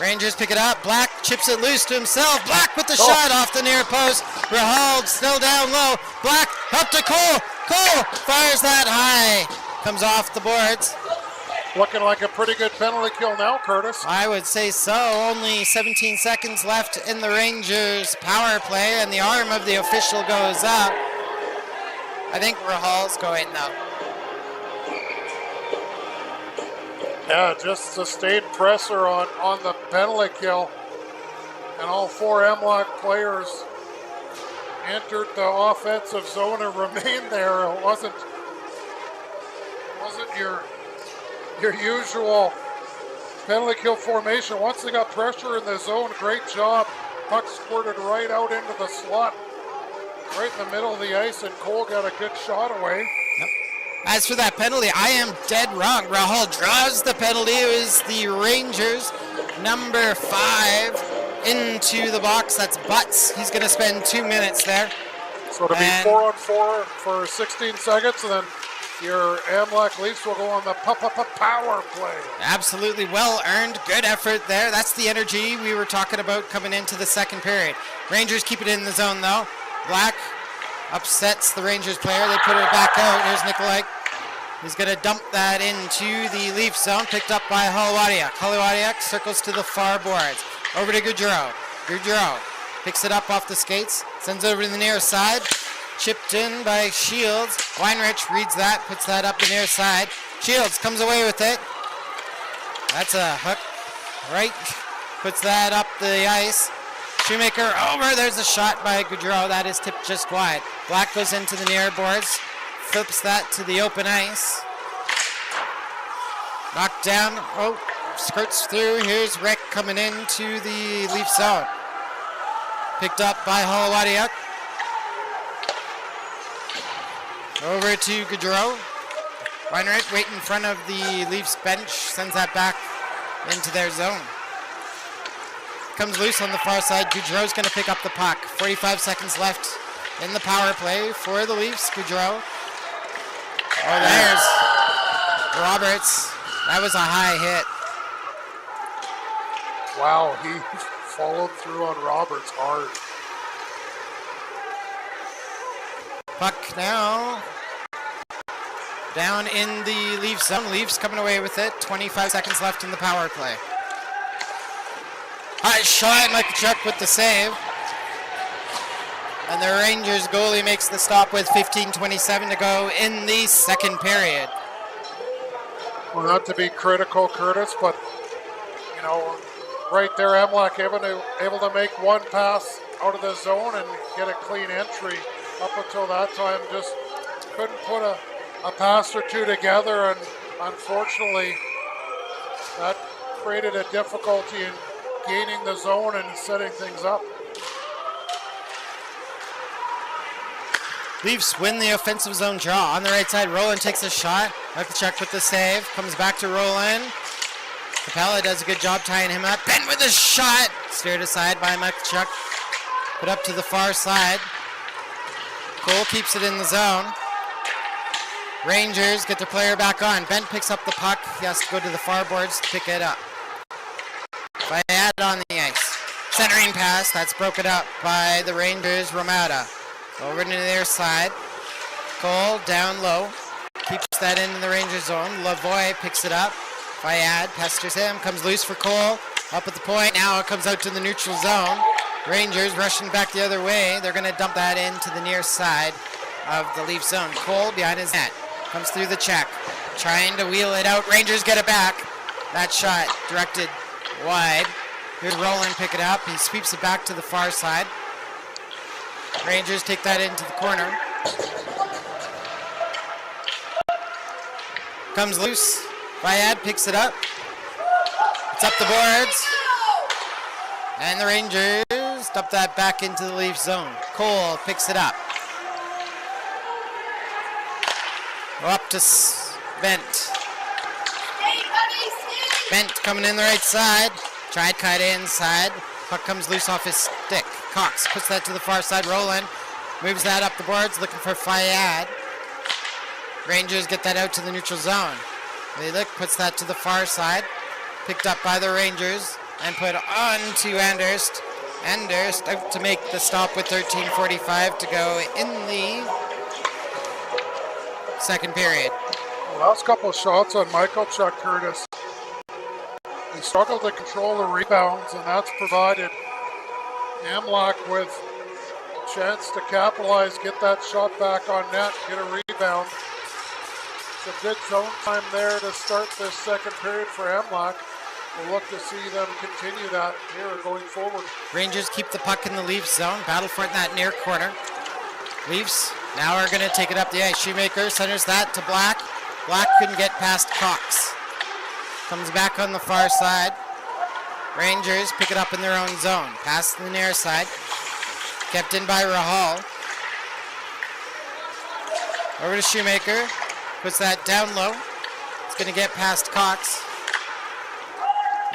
Rangers pick it up. Black chips it loose to himself. Black with the shot off the near post. Rahal still down low. Black up to Cole. Cole fires that high. Comes off the boards. Looking like a pretty good penalty kill now, Curtis. I would say so. Only 17 seconds left in the Rangers power play, and the arm of the official goes up. I think Rahal's going though. Yeah, just sustained pressure on the penalty kill. And all four MLAC players entered the offensive zone and remained there. It wasn't your usual penalty kill formation. Once they got pressure in the zone, great job. Puck squirted right out into the slot, right in the middle of the ice, and Cole got a good shot away. Yep. As for that penalty, I am dead wrong. Rahal draws the penalty. It was the Rangers, number 5, into the box. That's Butts. He's going to spend 2 minutes there. So it'll be 4-on-4 for 16 seconds, and then your MLAC Leafs will go on the power play. Absolutely well earned. Good effort there. That's the energy we were talking about coming into the second period. Rangers keep it in the zone though. Black upsets the Rangers player. They put it back out. Here's Nikolai. He's going to dump that into the Leaf zone, picked up by Holowadiak. Holowadiak circles to the far boards. Over to Gaudreau. Gaudreau picks it up off the skates, sends it over to the near side. Chipped in by Shields. Weinrich reads that, puts that up the near side. Shields comes away with it. That's a hook. Right, puts that up the ice. Shoemaker over. There's a shot by Gaudreau. That is tipped just wide. Black goes into the near boards. Flips that to the open ice. Knocked down. Oh, skirts through. Here's Rick coming into the Leaf zone. Picked up by Holowadiuk. Over to Gaudreau. Weinrich right in front of the Leafs bench. Sends that back into their zone. Comes loose on the far side. Gaudreau's going to pick up the puck. 45 seconds left in the power play for the Leafs. Gaudreau. Oh, there's Roberts. That was a high hit. Wow, he followed through on Roberts hard. Puck now down in the Leafs zone. Leafs coming away with it. 25 seconds left in the power play. High shot, Mikachuk with the save. And the Rangers goalie makes the stop with 15:27 to go in the second period. Well, not to be critical, Curtis, but, you know, right there, MLAC able to make one pass out of the zone and get a clean entry. Up until that time, just couldn't put a pass or two together, and unfortunately, that created a difficulty in gaining the zone and setting things up. Leafs win the offensive zone draw. On the right side, Roland takes a shot. Mikachuk with the save. Comes back to Roland. Capella does a good job tying him up. Ben with a shot. Steered aside by Mikachuk. Put up to the far side. Cole keeps it in the zone. Rangers get their player back on. Bent picks up the puck. He has to go to the far boards to pick it up. Fayad on the ice. Centering pass. That's broken up by the Rangers. Romata. Over to their side. Cole down low. Keeps that in the Rangers zone. Lavoie picks it up. Fayad pesters him. Comes loose for Cole. Up at the point. Now it comes out to the neutral zone. Rangers rushing back the other way. They're going to dump that into the near side of the Leaf zone. Cole behind his net. Comes through the check. Trying to wheel it out. Rangers get it back. That shot directed wide. Here's Roland pick it up. He sweeps it back to the far side. Rangers take that into the corner. Comes loose. Fayad picks it up. It's up the boards. And the Rangers dump that back into the Leaf zone. Cole picks it up. Go up to Bent. Bent coming in the right side. Tried cut inside. Puck comes loose off his stick. Cox puts that to the far side. Roland moves that up the boards, looking for Fayad. Rangers get that out to the neutral zone. Lilik puts that to the far side. Picked up by the Rangers and put on to Anderst. Anderst out to make the stop with 13:45 to go in the second period. The last couple of shots on Mikachuk, Curtis. He struggled to control the rebounds, and that's provided MLAC with a chance to capitalize, get that shot back on net, get a rebound. It's a good zone time there to start this second period for MLAC. We'll look to see them continue that here going forward. Rangers keep the puck in the Leafs zone, battle for it in that near corner. Leafs now are going to take it up the ice. Shoemaker centers that to Black. Black couldn't get past Cox. Comes back on the far side. Rangers pick it up in their own zone. Pass to the near side. Kept in by Rahal. Over to Shoemaker. Puts that down low. It's going to get past Cox.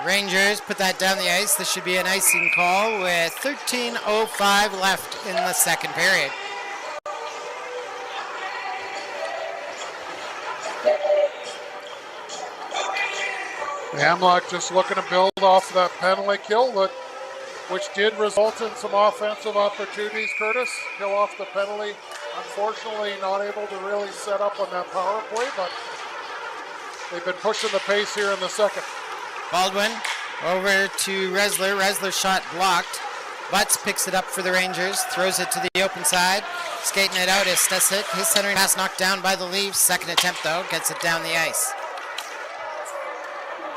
Rangers put that down the ice. This should be an icing call with 13:05 left in the second period. MLAC just looking to build off of that penalty kill that which did result in some offensive opportunities. Curtis, kill off the penalty. Unfortunately, not able to really set up on that power play, but they've been pushing the pace here in the second. Baldwin over to Resler. Resler's shot blocked. Butts picks it up for the Rangers, throws it to the open side. Skating it out is Stesic. His centering pass knocked down by the Leafs. Second attempt, though, gets it down the ice.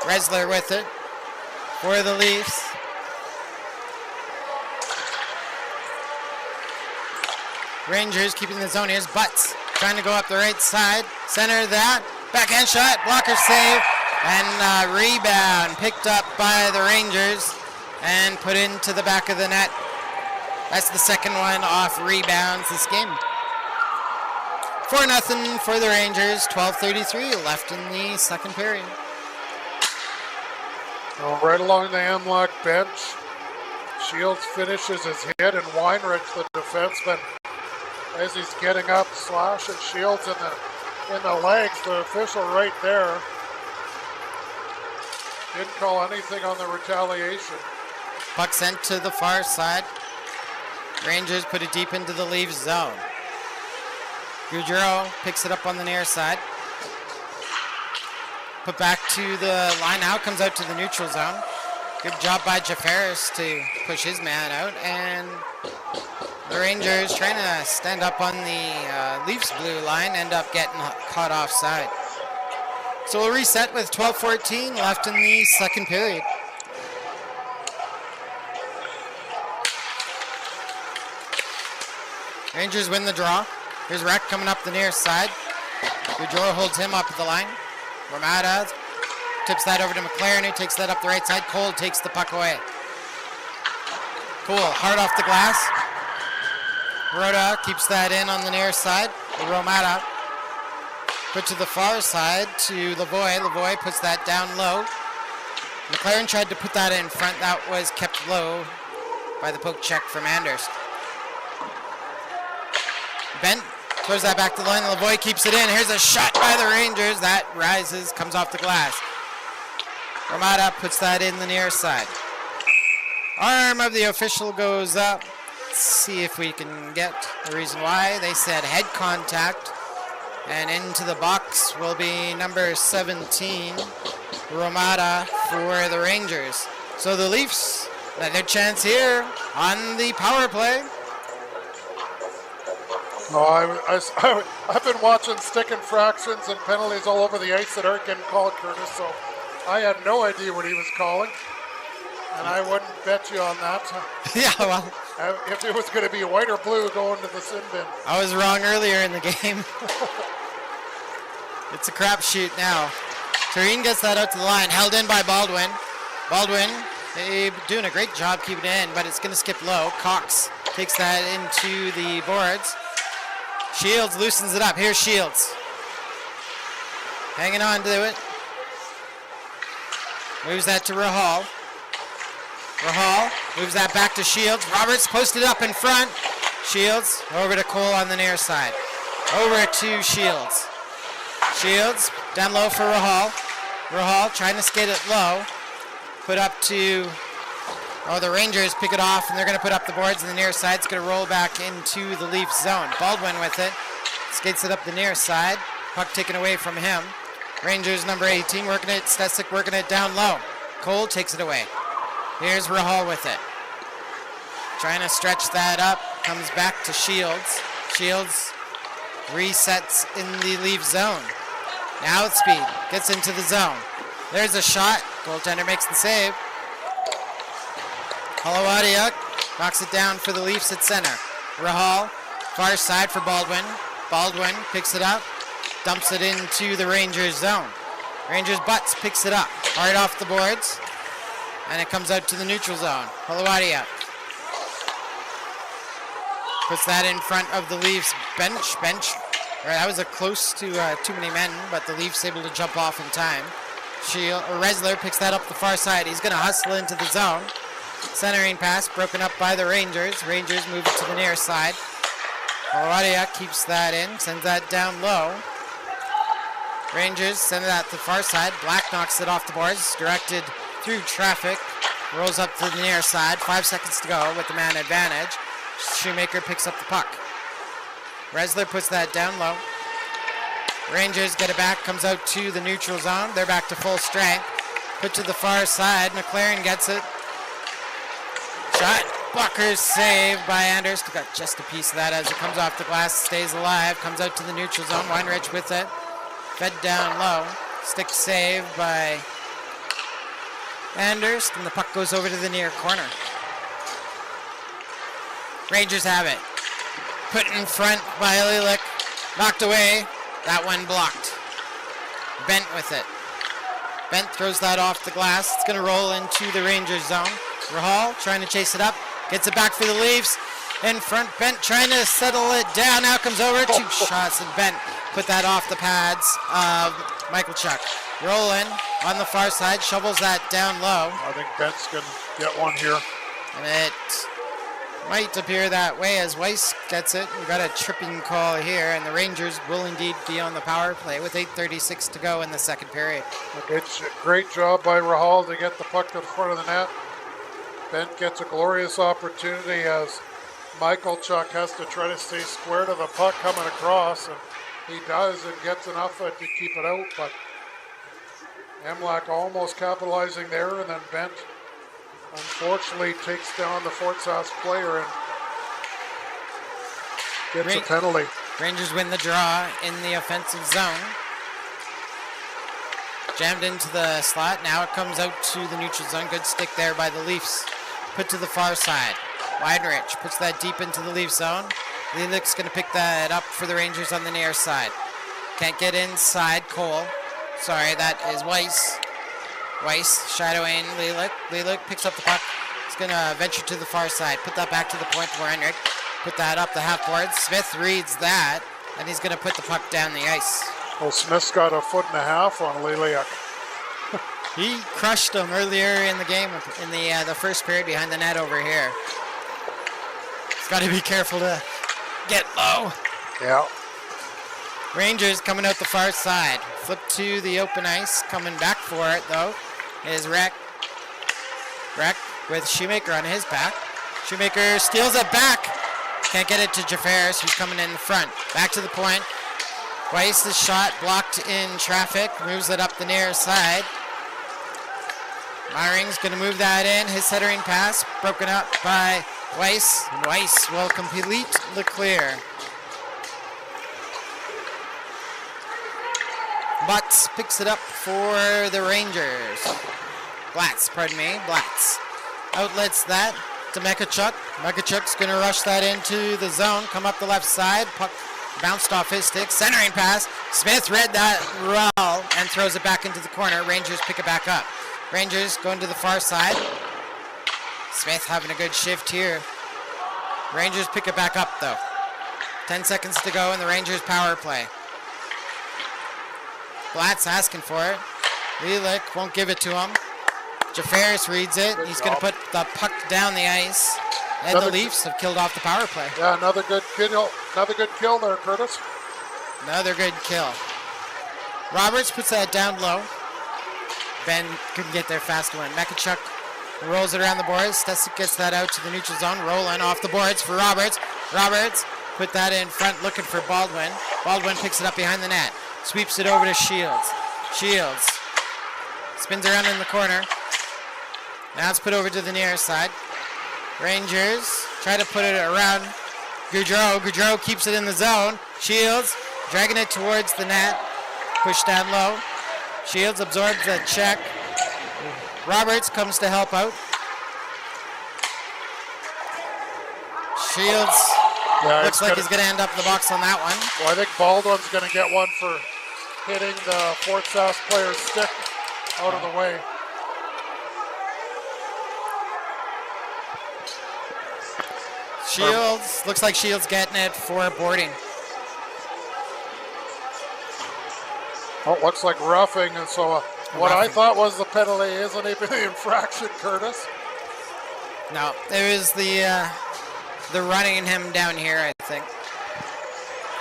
Resler with it for the Leafs. Rangers keeping the zone. Here's Butts trying to go up the right side. Center that. Backhand shot. Blocker save. And rebound picked up by the Rangers and put into the back of the net. That's the second one off rebounds this game. 4-0 for the Rangers. 12:33 left in the second period. Well, right along the MLAC bench, Shields finishes his hit, and Weinrich, the defenseman, as he's getting up, slash at Shields in the legs. The official right there didn't call anything on the retaliation. Puck sent to the far side. Rangers put it deep into the Leafs zone. Goudreau picks it up on the near side. Put back to the line out, comes out to the neutral zone. Good job by Jafaris to push his man out, and the Rangers trying to stand up on the Leafs blue line, end up getting caught offside. So we'll reset with 12:14 left in the second period. Rangers win the draw. Here's Reck coming up the near side. Goudreau holds him up at the line. Romata tips that over to McLaren, who takes that up the right side. Cole takes the puck away. Cool, hard off the glass. Rhoda keeps that in on the near side. Romata put to the far side to Lavoie. Lavoie puts that down low. McLaren tried to put that in front. That was kept low by the poke check from Anders. Bent throws that back to the line. Lavoie keeps it in. Here's a shot by the Rangers. That rises, comes off the glass. Romata puts that in the near side. Arm of the official goes up. Let's see if we can get the reason why. They said head contact. And into the box will be number 17, Romata, for the Rangers. So the Leafs had their chance here on the power play. Oh, I've been watching stick infractions and penalties all over the ice that aren't getting called, Curtis, so I had no idea what he was calling, and I wouldn't bet you on that. Yeah, well, if it was going to be white or blue going to the sin bin. I was wrong earlier in the game. It's a crapshoot now. Tureen gets that out to the line, held in by Baldwin. Baldwin, they're doing a great job keeping it in, but it's going to skip low. Cox takes that into the boards. Shields loosens it up. Here's Shields. Hanging on to it. Moves that to Rahal. Rahal moves that back to Shields. Roberts posted up in front. Shields over to Cole on the near side. Over to Shields. Shields down low for Rahal. Rahal trying to skate it low. Put up to... Oh, the Rangers pick it off, and they're going to put up the boards on the near side. It's going to roll back into the Leafs zone. Baldwin with it. Skates it up the near side. Puck taken away from him. Rangers number 18 working it. Stesic working it down low. Cole takes it away. Here's Rahal with it. Trying to stretch that up. Comes back to Shields. Shields resets in the Leafs zone. Now with speed. Gets into the zone. There's a shot. Goaltender makes the save. Halawadiuk knocks it down for the Leafs at center. Rahal, far side for Baldwin. Baldwin picks it up, dumps it into the Rangers zone. Rangers Butts picks it up, hard off the boards, and it comes out to the neutral zone. Halawadiuk puts that in front of the Leafs bench. That was a close to too many men, but the Leafs able to jump off in time. Resler picks that up the far side. He's going to hustle into the zone. Centering pass broken up by the Rangers. Rangers move it to the near side. Halawadiuk keeps that in, sends that down low. Rangers send that to the far side. Black knocks it off the boards, directed through traffic rolls up to the near side. 5 seconds to go with the man advantage. Shoemaker picks up the puck. Resler puts that down low. Rangers get it back, comes out to the neutral zone. They're back to full strength. Put to the far side. McLaren gets it. Shot. Blockers saved by Anders. Got just a piece of that as it comes off the glass. Stays alive. Comes out to the neutral zone. Weinrich with it. Fed down low. Stick saved by Anders. And the puck goes over to the near corner. Rangers have it. Put in front by Lilik. Knocked away. That one blocked. Bent with it. Bent throws that off the glass. It's going to roll into the Rangers zone. Rahal trying to chase it up. Gets it back for the Leafs. In front, Bent trying to settle it down. Now comes over. 2 shots and Bent put that off the pads of Michael Chuck. Rolling on the far side. Shovels that down low. I think Bent's going to get one here. And it might appear that way as Weiss gets it. We got a tripping call here, and the Rangers will indeed be on the power play with 8:36 to go in the second period. It's a great job by Rahal to get the puck to the front of the net. Bent gets a glorious opportunity as Michael Chuck has to try to stay square to the puck coming across, and he does and gets enough of it to keep it out, but MLAC almost capitalizing there, and then Bent unfortunately takes down the Fort Sask player and gets a penalty. Rangers win the draw in the offensive zone. Jammed into the slot. Now it comes out to the neutral zone. Good stick there by the Leafs. Put to the far side. Weinrich puts that deep into the Leaf zone. Lilik's going to pick that up for the Rangers on the near side. Can't get inside. Cole. Sorry, that is Weiss. Weiss shadowing Lilik. Lilik picks up the puck. He's going to venture to the far side. Put that back to the point for Weinrich. Put that up the half board. Smith reads that, and he's going to put the puck down the ice. Well, Smith's got 1.5 feet on Lilik. He crushed him earlier in the game in the first period behind the net over here. He's got to be careful to get low. Yeah. Rangers coming out the far side. Flip to the open ice. Coming back for it, though, is Reck. Reck with Shoemaker on his back. Shoemaker steals it back. Can't get it to Jafaris, who's coming in the front. Back to the point. Weiss's shot blocked in traffic. Moves it up the near side. Meyring's going to move that in. His centering pass broken up by Weiss. And Weiss will complete the clear. Butts picks it up for the Rangers. Blatz, pardon me, Blatz. Outlets that to Mekachuk. Mekachuk's going to rush that into the zone, come up the left side. Puck bounced off his stick. Centering pass. Smith read that well and throws it back into the corner. Rangers pick it back up. Rangers going to the far side. Smith having a good shift here. Rangers pick it back up, though. 10 seconds to go in the Rangers power play. Blatz asking for it. Lilik won't give it to him. Jafaris reads it. He's going to put the puck down the ice. And the Leafs have killed off the power play. Yeah, another good kill there, Curtis. Another good kill. Roberts puts that down low. Ben couldn't get there fast to win. Mekachuk rolls it around the boards. Stesic gets that out to the neutral zone. Rolling off the boards for Roberts. Roberts put that in front looking for Baldwin. Baldwin picks it up behind the net. Sweeps it over to Shields. Shields spins around in the corner. Now it's put over to the near side. Rangers try to put it around Goudreau. Goudreau keeps it in the zone. Shields dragging it towards the net. Pushed down low. Shields absorbs the check. Roberts comes to help out. Shields looks like he's going to end up in the box on that one. Well, I think Baldwin's going to get one for hitting the Fort Sask player's stick out of the way. Shields, looks like Shields getting it for boarding. Oh, looks like roughing, and so what I thought was the penalty isn't even the infraction, Curtis. No, it was the running him down here, I think,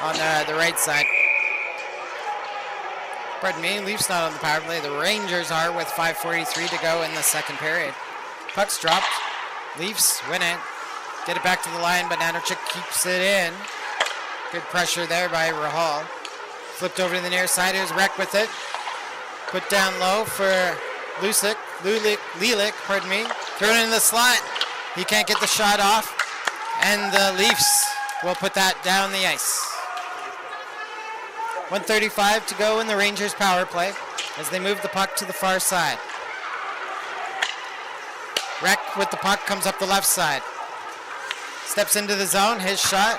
on the right side. Pardon me, Leafs not on the power play. The Rangers are with 5:43 to go in the second period. Puck's dropped. Leafs win it. Get it back to the line, but Nanarchuk keeps it in. Good pressure there by Rahal. Flipped over to the near side. Here's Rek with it. Put down low for Lilik, pardon me. Thrown in the slot. He can't get the shot off. And the Leafs will put that down the ice. 1:35 to go in the Rangers power play as they move the puck to the far side. Rek with the puck comes up the left side. Steps into the zone, his shot.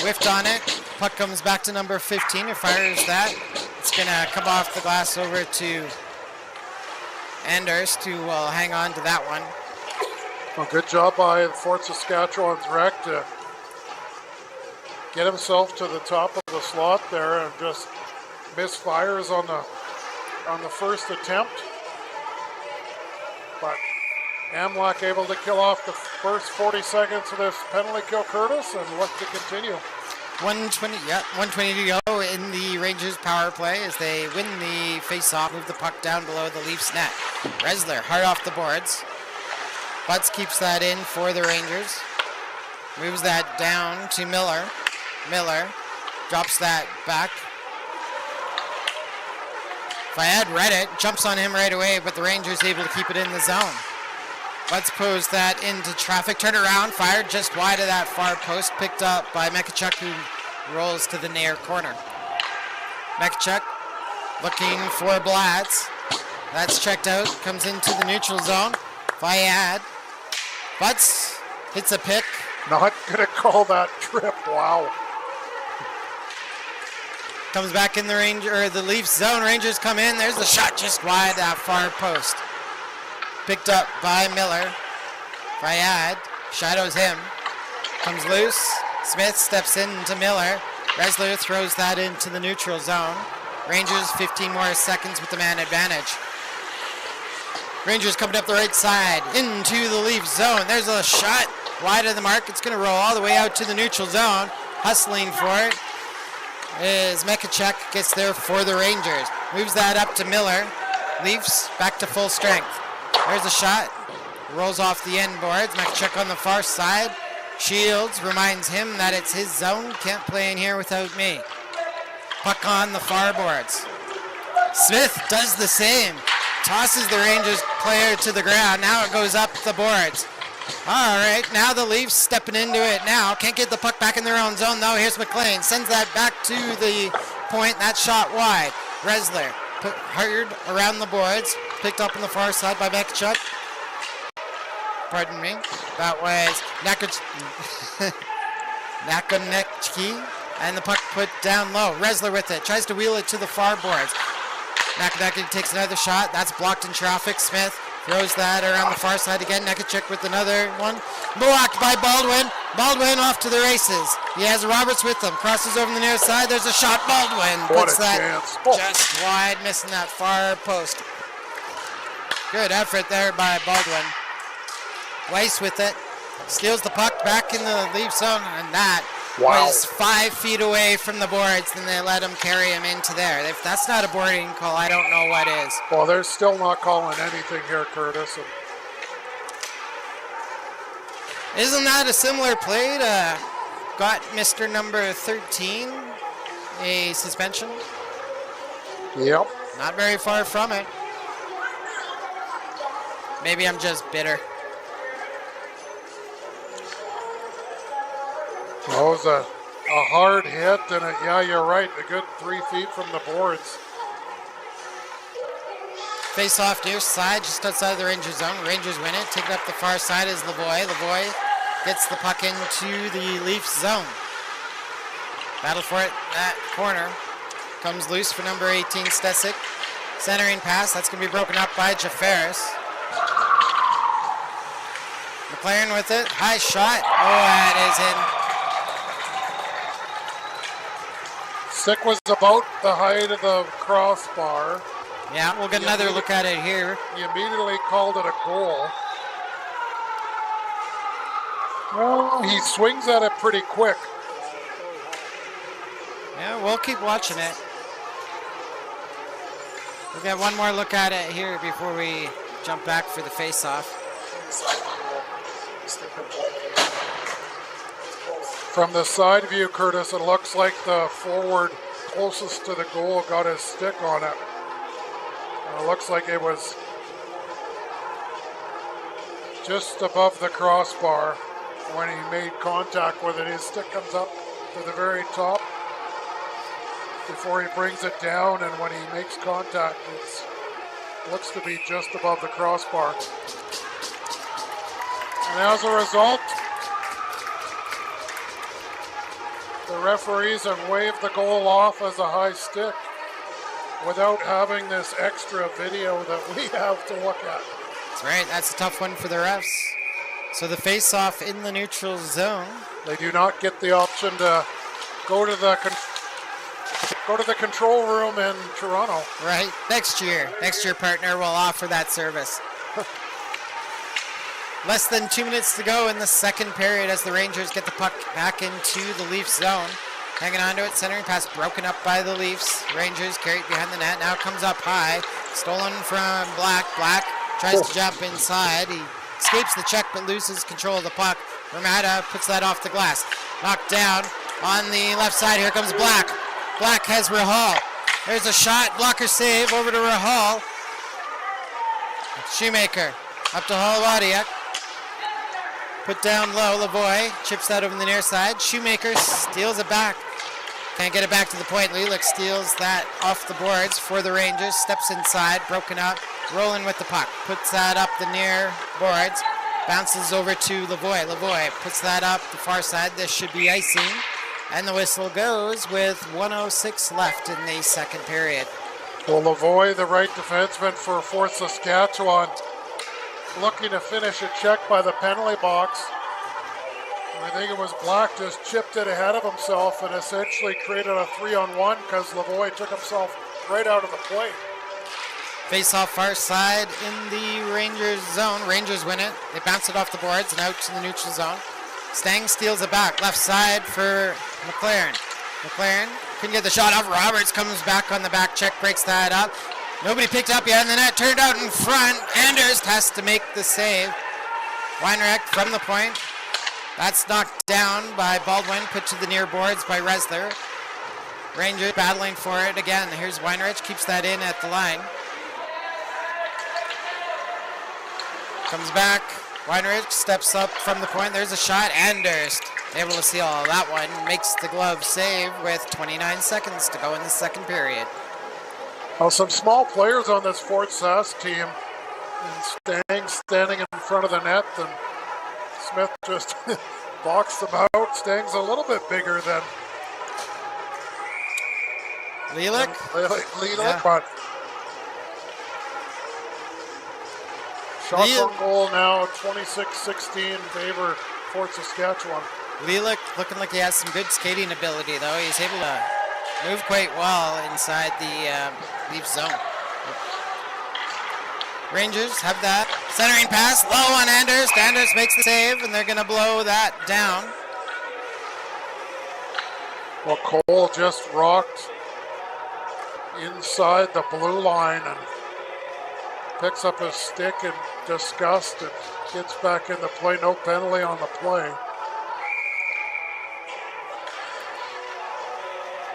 Whiffed on it. Puck comes back to number 15 who fires that. It's going to come off the glass over to Anders, who will hang on to that one. Well, good job by Fort Saskatchewan's Rek to get himself to the top of the slot there and just misfires on the first attempt. But MLAC able to kill off the first 40 seconds of this penalty kill, Curtis, and look to continue. 120 to go in the Rangers power play as they win the face-off, move the puck down below the Leafs net. Resler hard off the boards. Butts keeps that in for the Rangers. Moves that down to Miller. Miller drops that back. Fayad read it, jumps on him right away, but the Rangers able to keep it in the zone. Let's pose that into traffic. Turn around, fired just wide of that far post. Picked up by Mekachuk, who rolls to the near corner. Mekachuk looking for Blatz. That's checked out, comes into the neutral zone. Fayad. Butts hits a pick. Not gonna call that trip, wow. Comes back in the Leafs zone. Rangers come in. There's the shot just wide that far post. Picked up by Miller. Fayad shadows him. Comes loose. Smith steps into Miller. Resler throws that into the neutral zone. Rangers 15 more seconds with the man advantage. Rangers coming up the right side into the Leafs zone. There's a shot wide of the mark. It's going to roll all the way out to the neutral zone. Hustling for it is Mekachuk. Gets there for the Rangers. Moves that up to Miller. Leafs back to full strength. There's a shot. Rolls off the end boards. Mekachuk on the far side. Shields reminds him that it's his zone. Can't play in here without me. Puck on the far boards. Smith does the same. Tosses the Rangers player to the ground. Now it goes up the boards. All right, now the Leafs stepping into it now. Can't get the puck back in their own zone, though. Here's McLean. Sends that back to the point. That shot wide. Resler put hard around the boards. Picked up on the far side by Mekachuk. Pardon me. That was Nakonechki. And the puck put down low. Resler with it. Tries to wheel it to the far boards. Nakonechki takes another shot. That's blocked in traffic. Smith throws that around the far side again. Nekachuk with another one. Blocked by Baldwin. Baldwin off to the races. He has Roberts with him. Crosses over the near side. There's a shot. Baldwin puts that just wide, missing that far post. Good effort there by Baldwin. Weiss with it. Steals the puck back in the Leaf zone, and that was 5 feet away from the boards, and they let him carry him into there. If that's not a boarding call, I don't know what is. Well, they're still not calling anything here, Curtis. Isn't that a similar play to got Mr. number 13 a suspension? Yep. Not very far from it. Maybe I'm just bitter. That was a hard hit, and yeah, you're right, a good 3 feet from the boards. Face off near side, just outside the Rangers zone. Rangers win it. Take it up the far side is Lavoie. Lavoie gets the puck into the Leafs zone. Battle for it, that corner. Comes loose for number 18, Stesic. Centering pass, that's going to be broken up by Jafaris. McLaren with it, high shot. Oh, that is in. Sick was about the height of the crossbar. Yeah, we'll get another look at it here. He immediately called it a goal. Well, he swings at it pretty quick. Yeah, we'll keep watching it. We'll get one more look at it here before we jump back for the face-off. From the side view, Curtis, it looks like the forward closest to the goal got his stick on it. And it looks like it was just above the crossbar when he made contact with it. His stick comes up to the very top before he brings it down, and when he makes contact, it looks to be just above the crossbar. And as a result, the referees have waved the goal off as a high stick without having this extra video that we have to look at. That's right. That's a tough one for the refs. So the face-off in the neutral zone. They do not get the option to go to the control room in Toronto. Right. Next year, partner will offer that service. Less than 2 minutes to go in the second period as the Rangers get the puck back into the Leafs zone. Hanging on to it, centering pass broken up by the Leafs. Rangers carry it behind the net, now comes up high. Stolen from Black. Black tries to jump inside. He escapes the check but loses control of the puck. Ramada puts that off the glass. Knocked down on the left side, here comes Black. Black has Rahal. There's a shot, blocker save over to Rahal. Shoemaker up to Holowadiak. Put down low, Lavoie chips that over the near side. Shoemaker steals it back. Can't get it back to the point. Lilac steals that off the boards for the Rangers. Steps inside, broken up, rolling with the puck. Puts that up the near boards. Bounces over to Lavoie. Lavoie puts that up the far side. This should be icing. And the whistle goes with 1:06 left in the second period. Well, Lavoie, the right defenseman for Fort Saskatchewan, looking to finish a check by the penalty box. I think it was Black just chipped it ahead of himself and essentially created a 3-on-1 because Lavoie took himself right out of the play. Face off far side in the Rangers zone. Rangers win it. They bounce it off the boards and out to the neutral zone. Stang steals it back. Left side for McLaren. McLaren couldn't get the shot off. Roberts comes back on the back check, breaks that up. Nobody picked up yet, and the net turned out in front. Anders has to make the save. Weinreich from the point. That's knocked down by Baldwin, put to the near boards by Resler. Rangers battling for it again. Here's Weinreich, keeps that in at the line. Comes back. Weinreich steps up from the point. There's a shot. Anders able to seal that one. Makes the glove save with 29 seconds to go in the second period. Well, some small players on this Fort Sask team. And Stang standing in front of the net, and Smith just boxed them out. Stang's a little bit bigger than Lilac, yeah. But shots on goal now, 26-16 favor Fort Saskatchewan. Lilac looking like he has some good skating ability, though. He's able to move quite well inside the Leaf zone. Rangers have that. Centering pass, low on Anders. Anders makes the save, and they're going to blow that down. Well, Cole just rocked inside the blue line and picks up his stick in disgust and gets back in the play. No penalty on the play.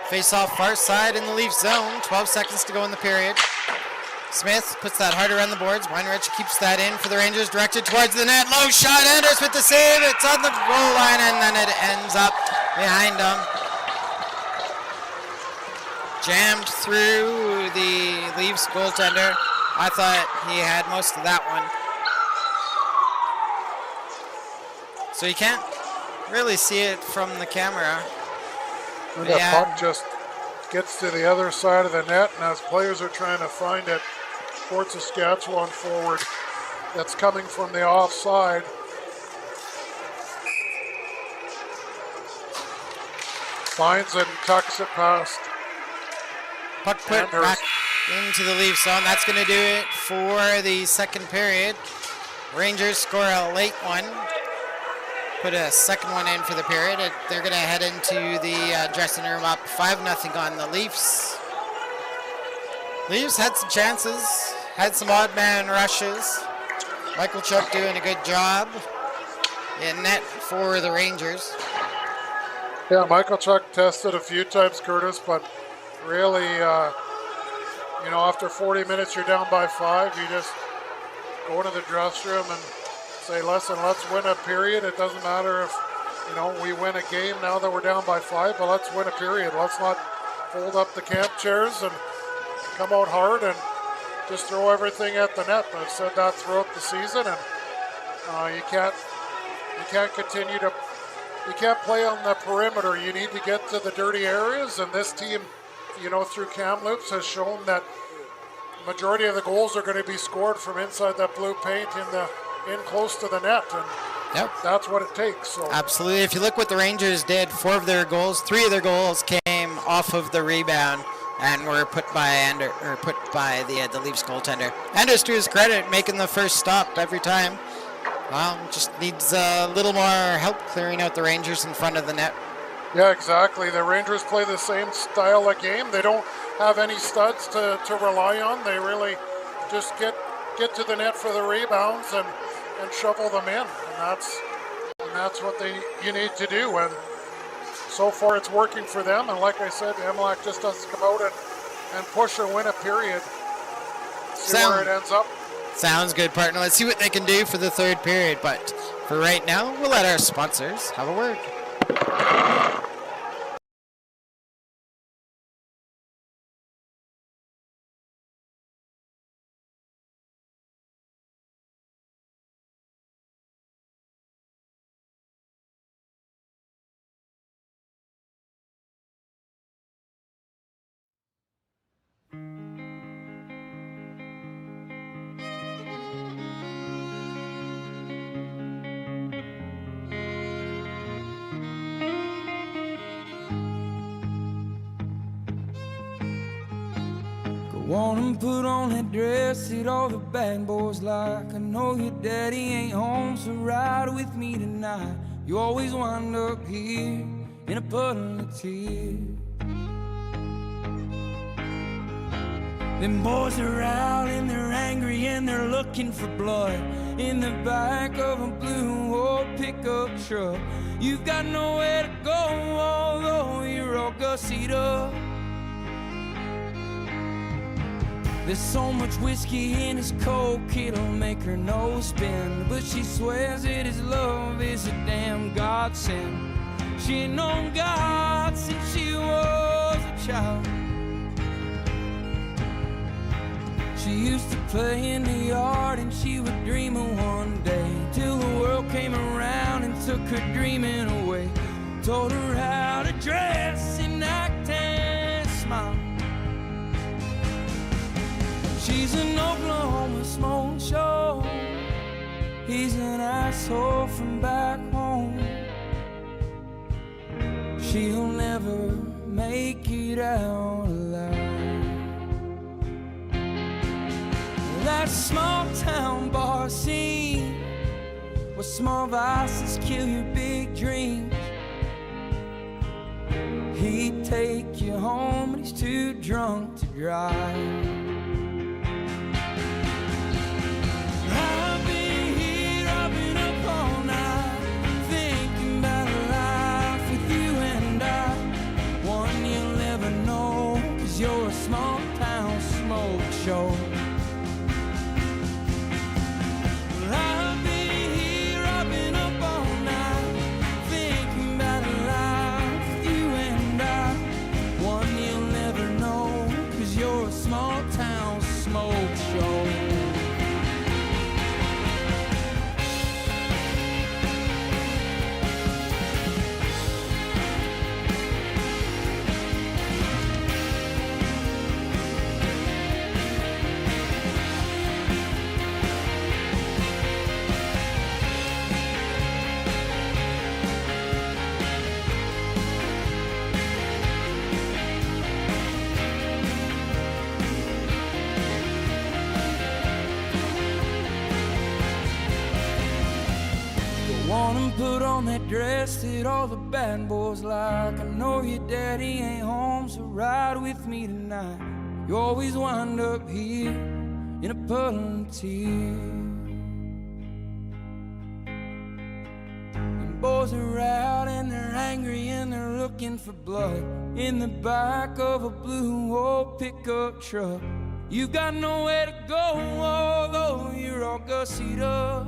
Face off far side in the Leaf zone. 12 seconds to go in the period. Smith puts that hard around the boards. Weinreich keeps that in for the Rangers, directed towards the net. Low shot, Anders with the save. It's on the goal line, and then it ends up behind him. Jammed through the Leafs goaltender. I thought he had most of that one. So you can't really see it from the camera. And the puck just gets to the other side of the net, and as players are trying to find it, Fort Saskatchewan forward that's coming from the offside. Finds it and tucks it past. Puck put back into the Leaf zone. That's going to do it for the second period. Rangers score a late one. Put a second one in for the period. They're going to head into the dressing room up 5-0 on the Leafs. Leafs had some chances, had some odd man rushes. Michael Chuck doing a good job in net for the Rangers. Yeah, Michael Chuck tested a few times, Curtis, but really, after 40 minutes, you're down by 5. You just go into the dressing room and say, listen, let's win a period. It doesn't matter if, we win a game now that we're down by 5, but let's win a period. Let's not fold up the camp chairs and come out hard and just throw everything at the net. I've said that throughout the season, and you can't continue to, you can't play on the perimeter. You need to get to the dirty areas, and this team, through Kamloops has shown that majority of the goals are going to be scored from inside that blue paint in close to the net, and that's what it takes. So. Absolutely. If you look what the Rangers did, 3 of their goals came off of the rebound and were put by the Leafs goaltender. Anders, to his credit, making the first stop every time. Well, just needs a little more help clearing out the Rangers in front of the net. Yeah, exactly. The Rangers play the same style of game. They don't have any studs to rely on. They really just get to the net for the rebounds and shovel them in. And that's what you need to do. And so far it's working for them. And like I said, MLAC just doesn't come out and push and win a period. See where it ends up. Sounds good, partner. Let's see what they can do for the third period. But for right now, we'll let our sponsors have a word. Wanna put on that dress that all the bad boys like. I know your daddy ain't home, so ride with me tonight. You always wind up here in a puddle of tears. Them boys are out and they're angry and they're looking for blood in the back of a blue old pickup truck. You've got nowhere to go, although you're all gussied up. There's so much whiskey in his coke, it'll make her nose spin. But she swears that his love is a damn godsend. She ain't known God since she was a child. She used to play in the yard and she would dream of one day, till the world came around and took her dreaming away. Told her how to dress and act and smile. She's an Oklahoma smoke show. He's an asshole from back home. She'll never make it out alive. That small town bar scene where small vices kill your big dreams. He'd take you home but he's too drunk to drive. You're a small town smoke show. Well, I'll be here, I've been up all night, thinking about a life with you and I. One you'll never know, 'cause you're a small town smoke show. Wanna put on that dress that all the bad boys like. I know your daddy ain't home, so ride with me tonight. You always wind up here in a puddle of tears. boys are out and they're angry and they're looking for blood in the back of a blue old pickup truck. You've got nowhere to go, although you're all gussied up.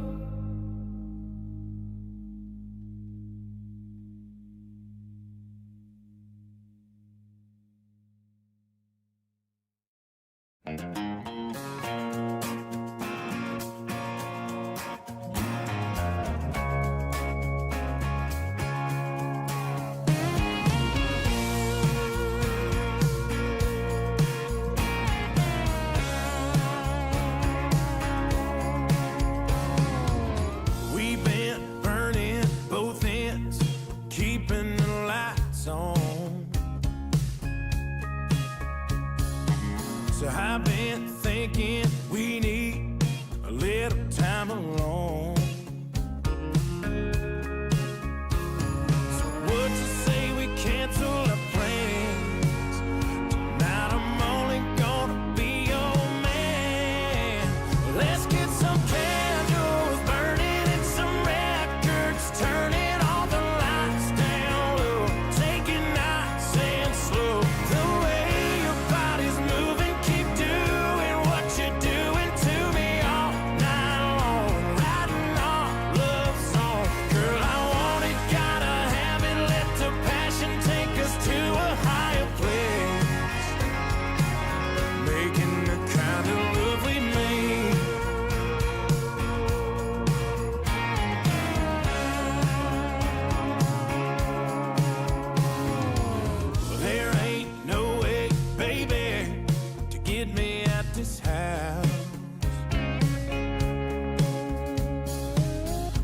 We've been burning both ends, keeping the lights on. So I've been thinking we need a little time alone. So would you say we cancel our plans? Tonight I'm only gonna be your man. Let's get some candles burning and some records turning, all the lights down low, take it nice and slow. The way your body's moving, keep doing what you're doing to me all night long, writing our love song. Girl, I want it, gotta have it, let the passion take us to a higher place, making the kind of love we made. There ain't no way, baby, to get me at this house.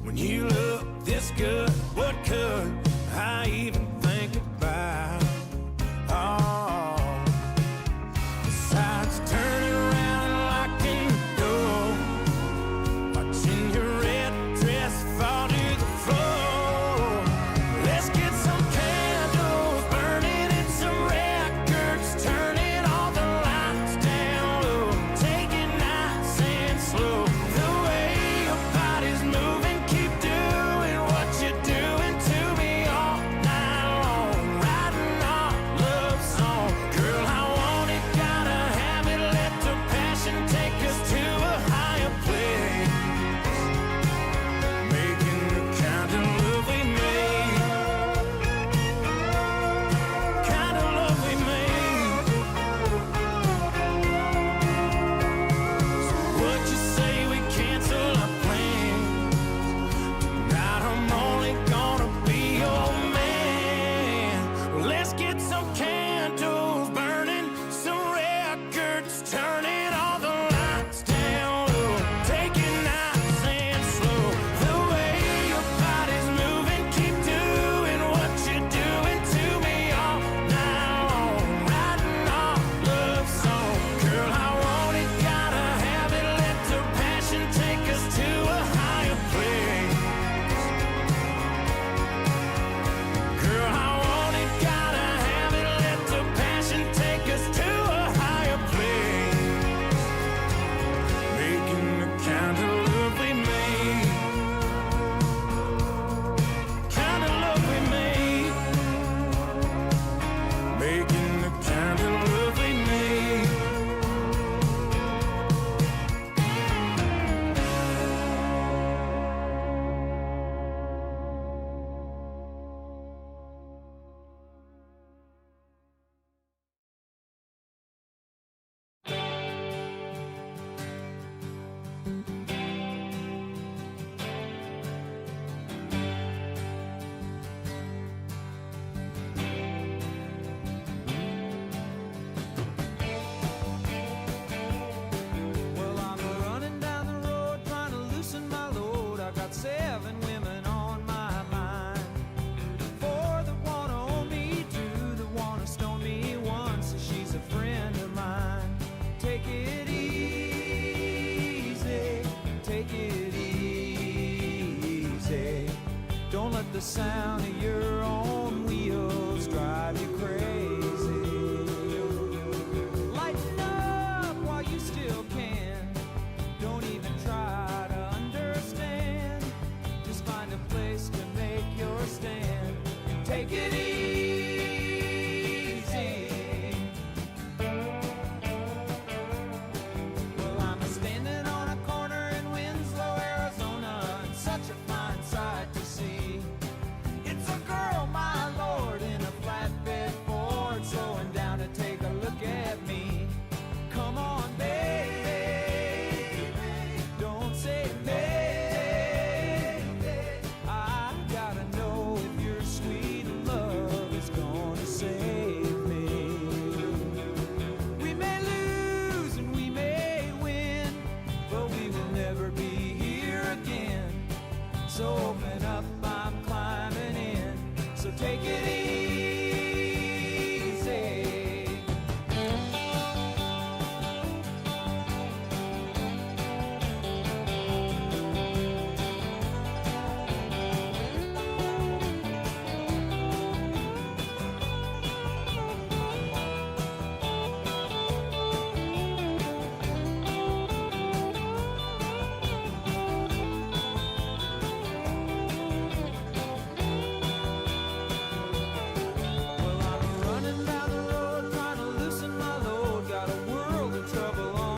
When you look this good, what could I even think about? Oh, besides turning around and locking the door, watching your red dress fall to the floor. Let's get some candles burning and some records turning, all the lights down low, take it nice and slow. The way your body's moving, keep doing what you're doing to me all night long, writing our love song. Girl, I want it, gotta have it, let the passion take us to a higher place, making the kind of love we made, kind of love we made. So would you say we cancel our plans? Tonight I'm only gonna be your man. Well, let's get some candles burning, some records turning, all the lights down low, take it nice and slow. The way your body's moving, keep doing what you're doing to me all night long, writing our love song. Girl, I want it, gotta have it, let the passion take us to a higher place. Girl, I want it, gotta have it, let the passion take us to a higher place, making the kind of love we made, kind of love we made, making the kind of love we made. Well, I'm running down the road trying to loosen my load. I got 7 women on my mind. 4 that wanna own me, 2 that wanna stone me, 1 says she's a friend of mine. Take it easy, take it easy. Don't let the sound of your own wheels drive you crazy. Lighten up while you still can. Don't even try to understand. Just find a place to make yourself take it easy. Well, I'm standing on a corner in Winslow, Arizona, and such a fine sight to see. It's a girl, my lord, in a flatbed Ford, slowing down to take a look at me. Come on, baby, don't say maybe. I gotta know if your sweet love is gonna save me. We may lose and we may win, but we will never be here again. So open up, I'm climbing in. So take it easy. Well, I'm running down the road, trying to loosen my load. Got a world of trouble on.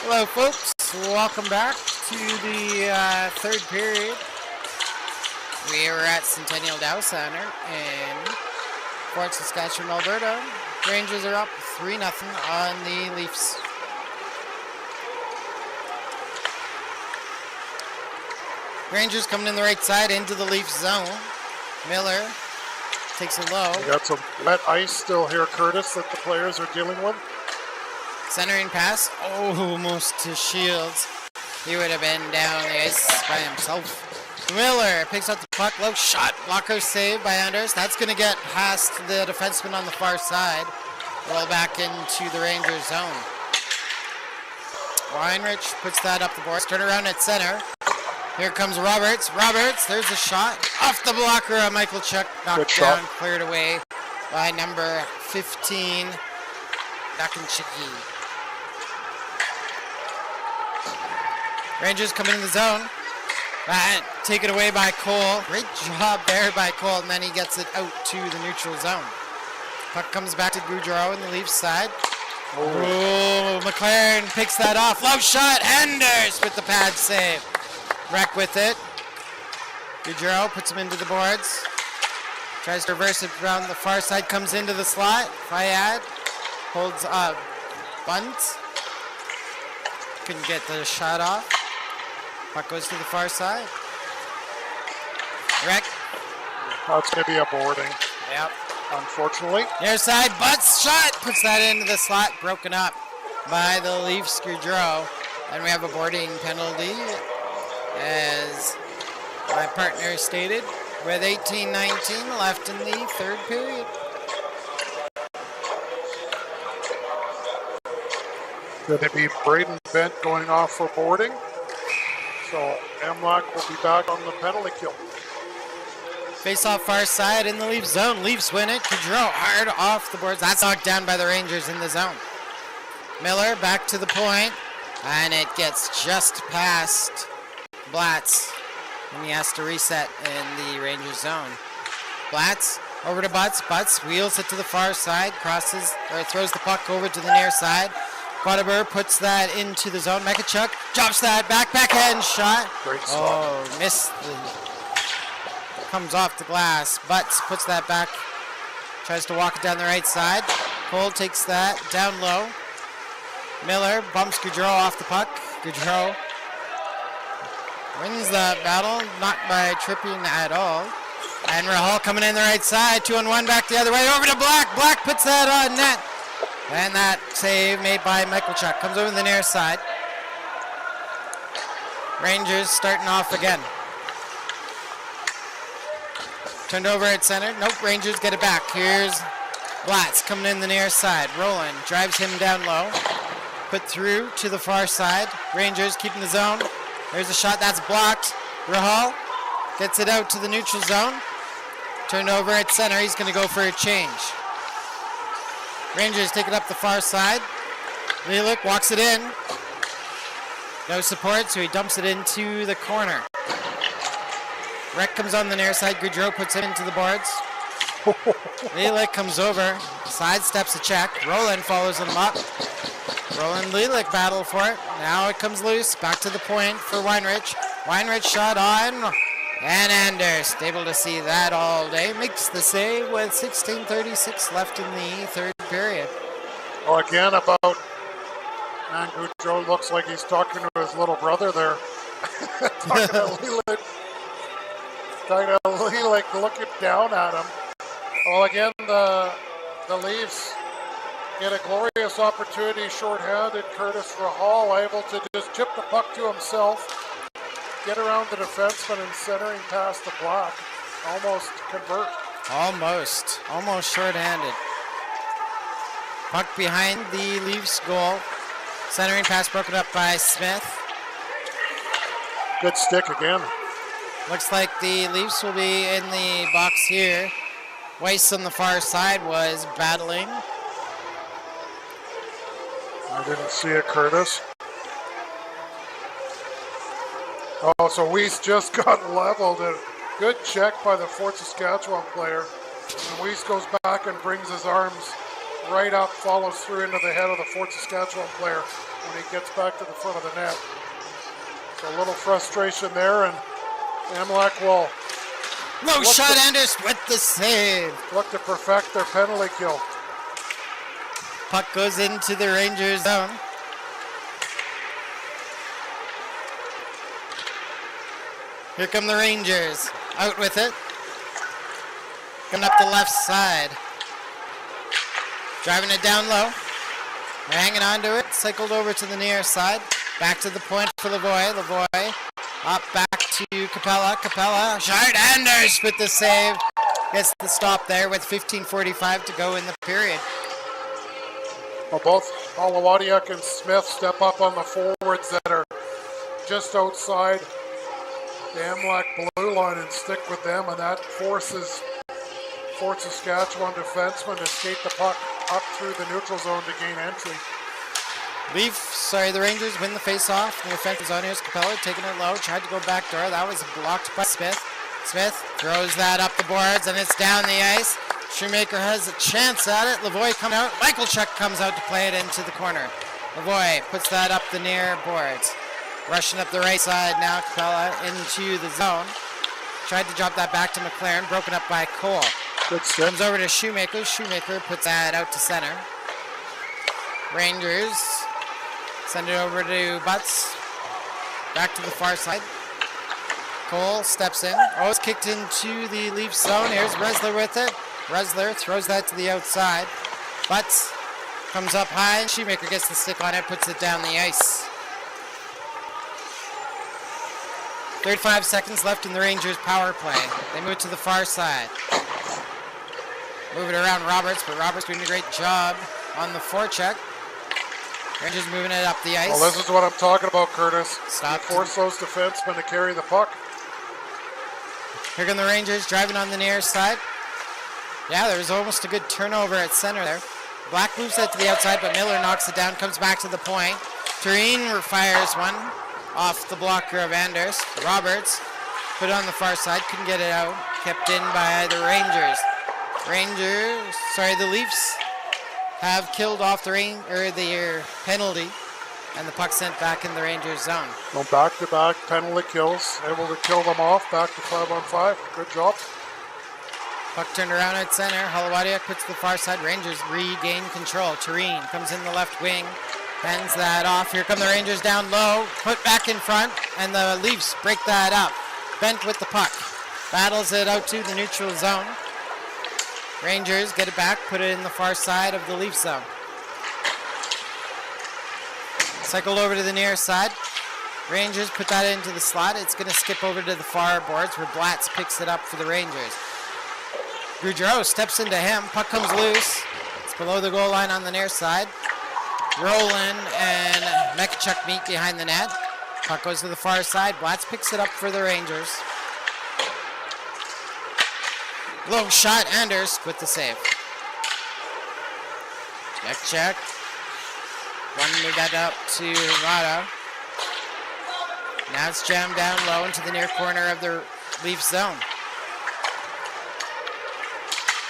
Hello, folks. Welcome back to the third period. We are at Centennial Dow Centre in Fort Saskatchewan, Alberta. Rangers are up 3-0 on the Leafs. Rangers coming in the right side into the Leafs zone. Miller takes it low. We got some wet ice still here, Curtis, that the players are dealing with. Centering pass, almost to Shields. He would have been down the ice by himself. Miller picks up the puck, low shot, blocker save by Anders. That's going to get past the defenseman on the far side. Roll back into the Rangers zone. Weinrich puts that up the boards. Turn around at center. Here comes Roberts. Roberts, there's a shot. Off the blocker of Michael Chuck. Knocked down, cleared away by number 15, Dakinchiki. Rangers coming in the zone. Taken away by Cole. Great job there by Cole, and then he gets it out to the neutral zone. Puck comes back to Goudreau in the Leafs side. Oh, McLaren picks that off. Low shot. Anders with the pad save. Wreck with it. Goudreau puts him into the boards. Tries to reverse it around the far side. Comes into the slot. Fayad holds up. Bunt. Couldn't get the shot off. Puck goes to the far side. Wreck. That's going to be a boarding, Yep. unfortunately. Near side. Butts shot. Puts that into the slot. Broken up by the Leafs. Goudreau. And we have a boarding penalty, as my partner stated, with 18:19 left in the third period. Going to be Braden Bent going off for boarding. So MLAC will be back on the penalty kill. Face off far side in the Leafs zone. Leafs win it. Goudreau hard off the boards. That's knocked down by the Rangers in the zone. Miller back to the point, and it gets just past Blatz, and he has to reset in the Rangers zone. Blatz over to Butts. Butts wheels it to the far side, crosses or throws the puck over to the near side. Quattleberg puts that into the zone. Mekachuk drops that backhand shot. Great stop. Oh, missed. Comes off the glass. Butts puts that back. Tries to walk it down the right side. Cole takes that down low. Miller bumps Goudreau off the puck. Goudreau wins that battle, not by tripping at all. And Rahal coming in the right side. 2-on-1 back the other way. Over to Black. Black puts that on net. And that save made by Michael Chuck. Comes over the near side. Rangers starting off again. Turned over at center. Nope, Rangers get it back. Here's Blatz coming in the near side. Roland drives him down low. Put through to the far side. Rangers keeping the zone. There's a shot that's blocked. Rahal gets it out to the neutral zone. Turned over at center. He's going to go for a change. Rangers take it up the far side. Lelik walks it in. No support, so he dumps it into the corner. Rek comes on the near side. Goudreau puts it into the boards. Lelik comes over, sidesteps a check. Roland follows him up. Roland Lelik battle for it. Now it comes loose. Back to the point for Weinrich. Weinrich shot on. And Anders, able to see that all day, makes the save with 16:36 left in the third period. Well, again, about man, Goudreau looks like he's talking to his little brother there. Talking to Lelik, looking down at him. Well, again, the Leafs get a glorious opportunity, shorthanded. Curtis Rahal able to just chip the puck to himself. Get around the defenseman and centering past the block. Almost convert. Almost short-handed. Puck behind the Leafs goal. Centering pass broken up by Smith. Good stick again. Looks like the Leafs will be in the box here. Weiss on the far side was battling. I didn't see it, Curtis. Oh, so Weiss just got leveled. A good check by the Fort Saskatchewan player. And Weiss goes back and brings his arms right up, follows through into the head of the Fort Saskatchewan player when he gets back to the front of the net. So a little frustration there, and MLAC will No shot, Anders with the save. look to perfect their penalty kill. Puck goes into the Rangers zone. Here come the Rangers. Out with it. Coming up the left side. Driving it down low. They're hanging on to it. Cycled over to the near side. Back to the point for Lavoie. Lavoie up back to Capella. Capella. Shot. Anders with the save. Gets the stop there with 15:45 to go in the period. Well, both Olowadiuk and Smith step up on the forwards that are just outside the MLAC blue line and stick with them, and that forces Fort Saskatchewan defensemen to skate the puck up through the neutral zone to gain entry. The Rangers win the face-off. The offensive zone. Here's Capella taking it low. Tried to go backdoor. That was blocked by Smith. Smith throws that up the boards, and it's down the ice. Shoemaker has a chance at it. Lavoie coming out. Michalchuk comes out to play it into the corner. Lavoie puts that up the near boards. Rushing up the right side now. Capella into the zone. Tried to drop that back to McLaren. Broken up by Cole. Good stick. Comes over to Shoemaker. Shoemaker puts that out to center. Rangers send it over to Butts. Back to the far side. Cole steps in. Oh, it's kicked into the Leafs zone. Here's Resler with it. Resler throws that to the outside. Butts comes up high. Shoemaker gets the stick on it, puts it down the ice. 35 seconds left in the Rangers' power play. They move to the far side. Move it around Roberts, but Roberts doing a great job on the forecheck. Rangers moving it up the ice. Well, this is what I'm talking about, Curtis. Stop. You force those defensemen to carry the puck. Here come the Rangers driving on the near side. Yeah, there was almost a good turnover at center there. Black moves that to the outside, but Miller knocks it down, comes back to the point. Tureen fires one off the blocker of Anders. Roberts put it on the far side, couldn't get it out. Kept in by the Rangers. The Leafs have killed off their penalty, and the puck sent back in the Rangers zone. Well, back-to-back penalty kills, able to kill them off. Back to 5-on-5. Good job. Puck turned around at center. Holowadiuk puts the far side. Rangers regain control. Tureen comes in the left wing. Hands that off. Here come the Rangers down low. Put back in front. And the Leafs break that up. Bent with the puck. Battles it out to the neutral zone. Rangers get it back. Put it in the far side of the Leafs zone. Cycled over to the near side. Rangers put that into the slot. It's going to skip over to the far boards where Blatz picks it up for the Rangers. Goudreau steps into him. Puck comes loose. It's below the goal line on the near side. Roland and Mekachuk meet behind the net. Puck goes to the far side. Blatz picks it up for the Rangers. Low shot, Anders with the save. Check. One move that up to Rada. Now it's jammed down low into the near corner of the Leafs zone.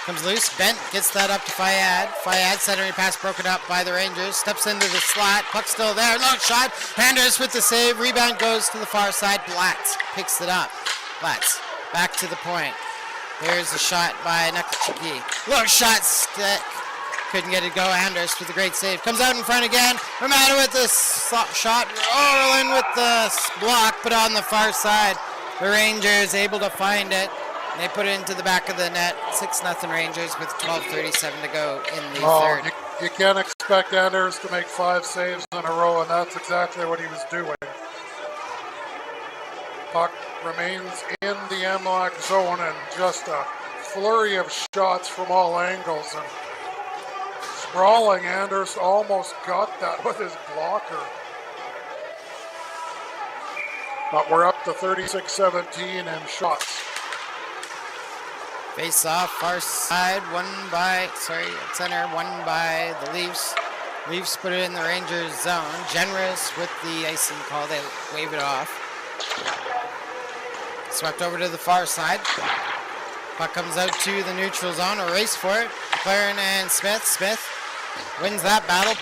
Comes loose, Bent gets that up to Fayad. Fayad centering pass broken up by the Rangers. Steps into the slot, puck still there, long shot. Anders with the save, rebound goes to the far side. Blatz picks it up. Blatz back to the point. Here's a shot by Nakachiki. Long shot, stick. Couldn't get it go. Anders with a great save. Comes out in front again. Romano with the shot. Orlin with the block, but on the far side. The Rangers able to find it. They put it into the back of the net. 6-0 Rangers with 12:37 to go in the third. You can't expect Anders to make 5 saves in a row, and that's exactly what he was doing. Puck remains in the MLAC zone, and just a flurry of shots from all angles. And sprawling Anders almost got that with his blocker. But we're up to 36-17 in shots. Face off, far side, center, won by the Leafs. Leafs put it in the Rangers zone. Generous with the icing call, they wave it off. Swept over to the far side. Puck comes out to the neutral zone, a race for it. McLaren and Smith. Smith wins that battle,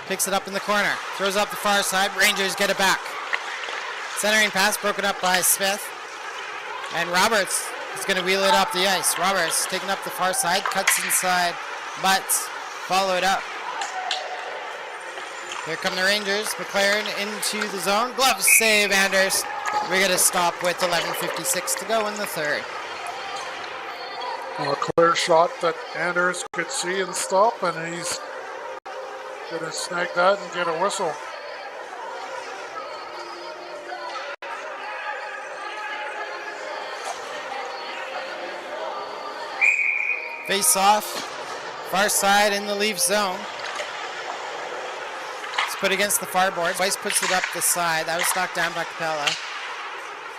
picks it up in the corner. Throws up the far side, Rangers get it back. Centering pass broken up by Smith. And Roberts is going to wheel it up the ice. Roberts taking up the far side, cuts inside, but follow it up. Here come the Rangers. McLaren into the zone. Glove save, Anders. We're going to stop with 11:56 to go in the third. Well, a clear shot that Anders could see and stop, and he's going to snag that and get a whistle. Face off, far side in the Leaf zone. It's put against the far boards. Weiss puts it up the side. That was knocked down by Capella.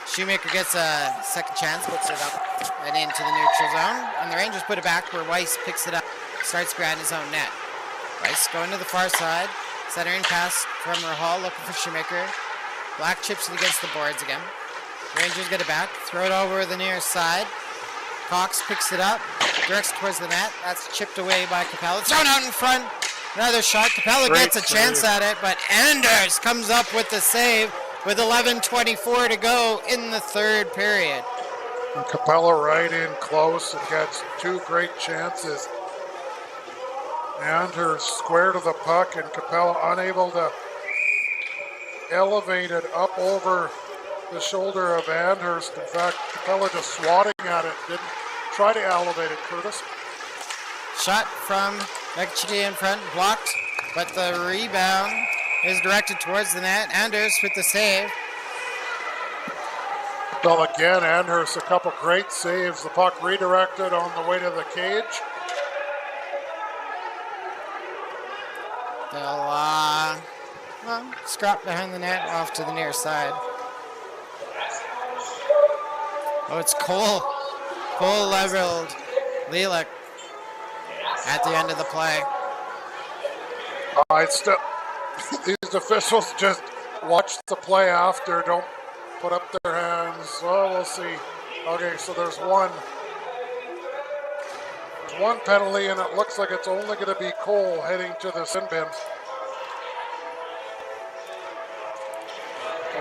Shoemaker gets a second chance, puts it up and into the neutral zone. And the Rangers put it back where Weiss picks it up, starts behind his own net. Weiss going to the far side. Centering pass from Rahal, looking for Shoemaker. Black chips it against the boards again. Rangers get it back, throw it over the near side. Cox picks it up, directs towards the net. That's chipped away by Capella. Thrown out in front. Another shot. Capella gets a chance at it, but Anders comes up with the save with 11:24 to go in the third period. And Capella right in close and gets 2 great chances. Anders square to the puck, and Capella unable to elevate it up over the shoulder of Anders. In fact, Capella just swatting at it, didn't try to elevate it, Curtis. Shot from Mekchidi in front, blocked, but the rebound is directed towards the net. Anders with the save. Well, again, Anders, a couple great saves. The puck redirected on the way to the cage. They'll scrap behind the net off to the near side. Oh, it's Cole. Cole leveled Lilac at the end of the play. These officials just watch the play after, don't put up their hands. Oh, we'll see. Okay, so there's one penalty, and it looks like it's only going to be Cole heading to the sin bin.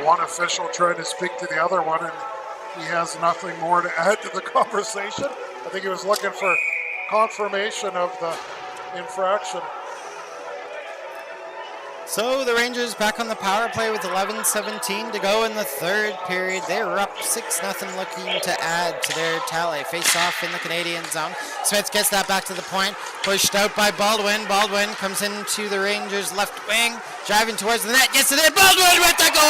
One official trying to speak to the other one, and he has nothing more to add to the conversation. I think he was looking for confirmation of the infraction. So the Rangers back on the power play with 11:17 to go in the third period. They're up 6-0, looking to add to their tally. Face off in the Canadian zone. Smith gets that back to the point. Pushed out by Baldwin. Baldwin comes into the Rangers' left wing. Driving towards the net. Gets it in. Baldwin with the goal!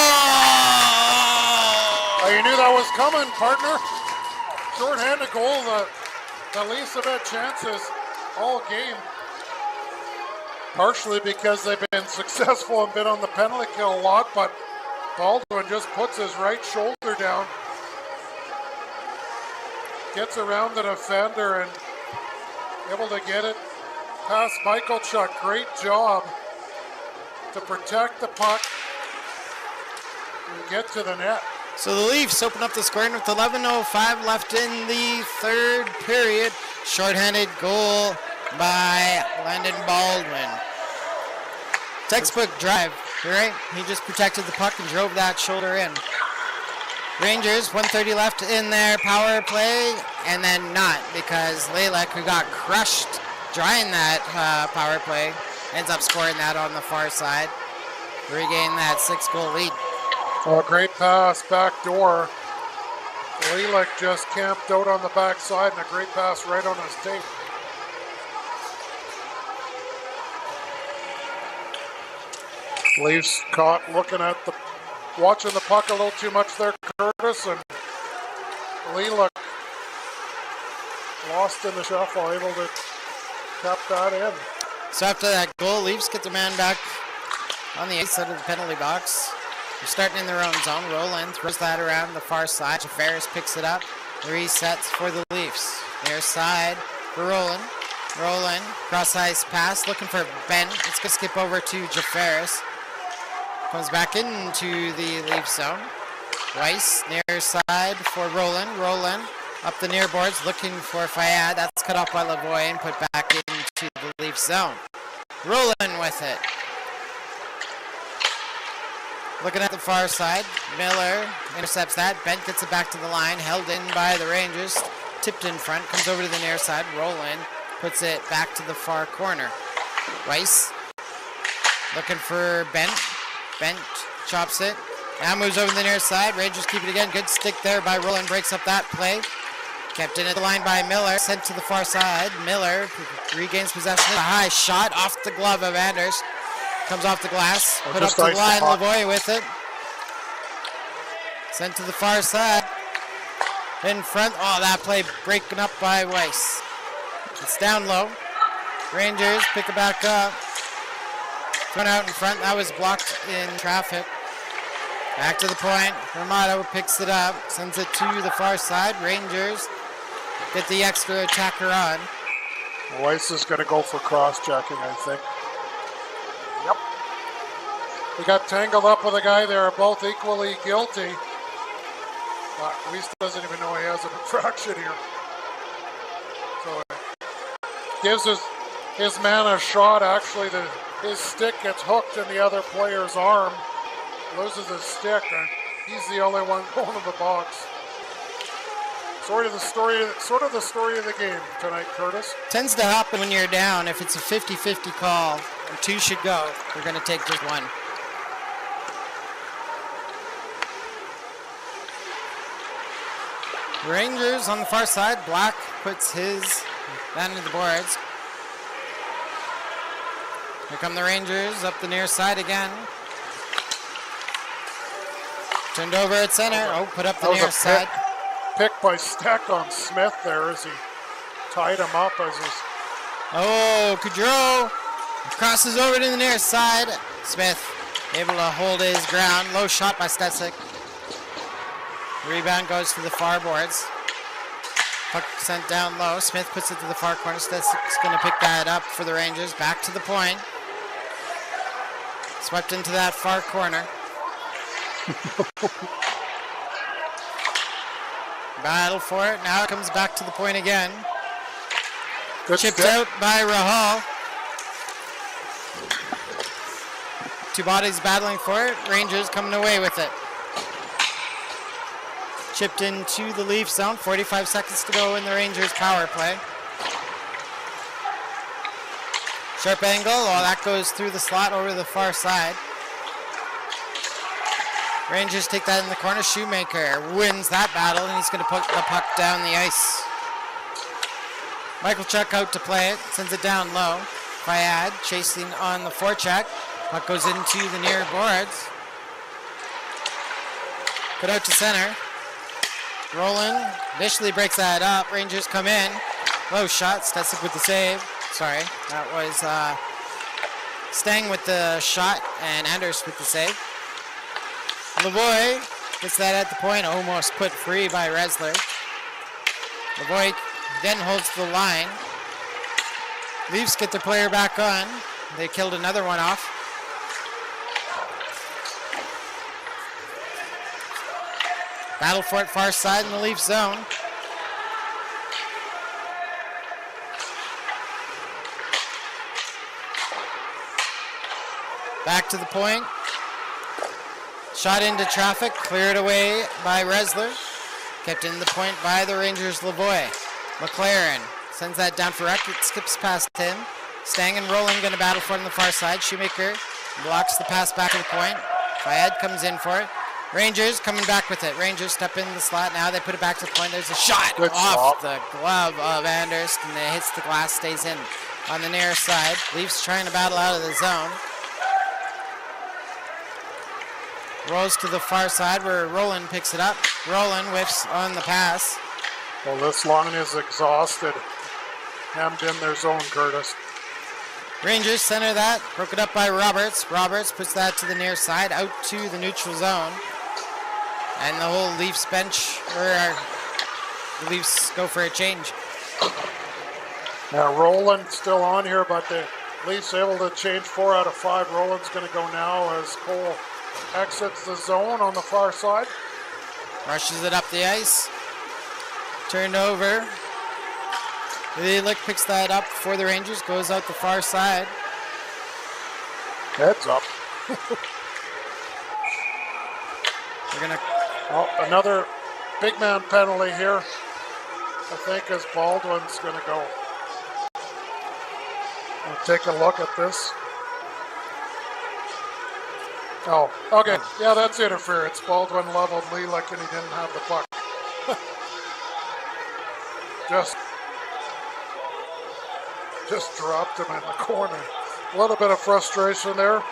Oh, you knew that was coming, partner. Short-handed goal. The Leafs have had chances all game. Partially because they've been successful and been on the penalty kill a lot, but Baldwin just puts his right shoulder down. Gets around the defender and able to get it past Michael Chuck. Great job to protect the puck and get to the net. So the Leafs open up the scoring with 11:05 left in the third period. Shorthanded goal by Landon Baldwin. Textbook drive, right? He just protected the puck and drove that shoulder in. Rangers, 1:30 left in their power play, and then not, because Lalek, who got crushed drying that power play, ends up scoring that on the far side. Regain that 6-goal lead. Oh, great pass, back door. Lalek just camped out on the backside, and a great pass right on his tape. Leafs caught looking at watching the puck a little too much there, Curtis, and Lalek lost in the shuffle, able to tap that in. So after that goal, Leafs get their man back on the outside of the penalty box. They're starting in their own zone. Roland throws that around the far side. Jafaris picks it up. Resets for the Leafs. Near side for Roland. Roland, cross-ice pass, looking for Ben. It's going to skip over to Jafaris. Comes back into the Leaf zone. Weiss, near side for Roland. Roland up the near boards, looking for Fayad. That's cut off by Lavoie and put back into the Leaf zone. Roland with it. Looking at the far side, Miller intercepts that. Bent gets it back to the line, held in by the Rangers. Tipped in front, comes over to the near side. Roland puts it back to the far corner. Weiss looking for Bent. Bent chops it. Now moves over to the near side. Rangers keep it again. Good stick there by Roland. Breaks up that play. Kept in at the line by Miller. Sent to the far side. Miller regains possession. A high shot off the glove of Anders. Comes off the glass. Put up to the line. Lavoie with it. Sent to the far side. In front. Oh, that play breaking up by Weiss. It's down low. Rangers pick it back up. Thrown out in front. That was blocked in traffic. Back to the point. Romano picks it up. Sends it to the far side. Rangers get the extra attacker on. Weiss is going to go for cross-checking, I think. Yep. He got tangled up with a guy. They're both equally guilty. Weiss doesn't even know he has an infraction here. So gives his man a shot. Actually, his stick gets hooked in the other player's arm. Loses his stick, and he's the only one going to the box. Sort of the story of the game tonight, Curtis. Tends to happen when you're down. If it's a 50-50 call and two should go, they're going to take just one. Rangers on the far side. Black puts his down into the boards. Here come the Rangers up the near side again. Turned over at center. Oh, put up the near side. Pick by Steck on Smith there as he tied him up as his... Oh, Coudreau crosses over to the near side. Smith able to hold his ground. Low shot by Stesic. Rebound goes to the far boards. Puck sent down low. Smith puts it to the far corner. Stesic's going to pick that up for the Rangers. Back to the point. Swept into that far corner. Battle for it. Now it comes back to the point again. Good Chipped stick. out by Rahal. Two bodies battling for it. Rangers coming away with it. Chipped into the Leaf zone. 45 seconds to go in the Rangers power play. Sharp angle. Oh, that goes through the slot over to the far side. Rangers take that in the corner. Shoemaker wins that battle, and he's going to put the puck down the ice. Michael Chuck out to play it. Sends it down low. Fayad chasing on the forecheck. Puck goes into the near boards. Put out to center. Roland initially breaks that up. Rangers come in. Low shot. Stesic with the save. Sorry, that was Stang with the shot and Anders with the save. Lavoie gets that at the point, almost put free by Resler. Lavoie then holds the line. Leafs get their player back on. They killed another one off. Battle for it far side in the Leaf zone. Back to the point. Shot into traffic, cleared away by Resler. Kept in the point by the Rangers' Lavoie. McLaren sends that down for Eck. It skips past him. Stang and Rowland going to battle for it on the far side. Shoemaker blocks the pass back to the point. Fayed comes in for it. Rangers coming back with it. Rangers step in the slot now. They put it back to the point. There's a shot Good off stop. the glove of Anders, and it hits the glass, stays in on the near side. Leafs trying to battle out of the zone. Rolls to the far side where Rowland picks it up. Rowland whiffs on the pass. Well, this line is exhausted. Hemmed in their zone, Curtis. Rangers center that, broke it up by Roberts. Roberts puts that to the near side, out to the neutral zone. And the whole Leafs bench, the Leafs go for a change. Now, Rowland still on here, but the Leafs able to change 4 out of 5. Rowland's going to go now as Cole exits the zone on the far side. Rushes it up the ice. Turned over. Lick picks that up for the Rangers, goes out the far side. Heads up. We're gonna Another big man penalty here. I think as Baldwin's going to go. We'll take a look at this. Oh, okay. Yeah, that's interference. Baldwin leveled Lilik and he didn't have the puck. Just dropped him in the corner. A little bit of frustration there.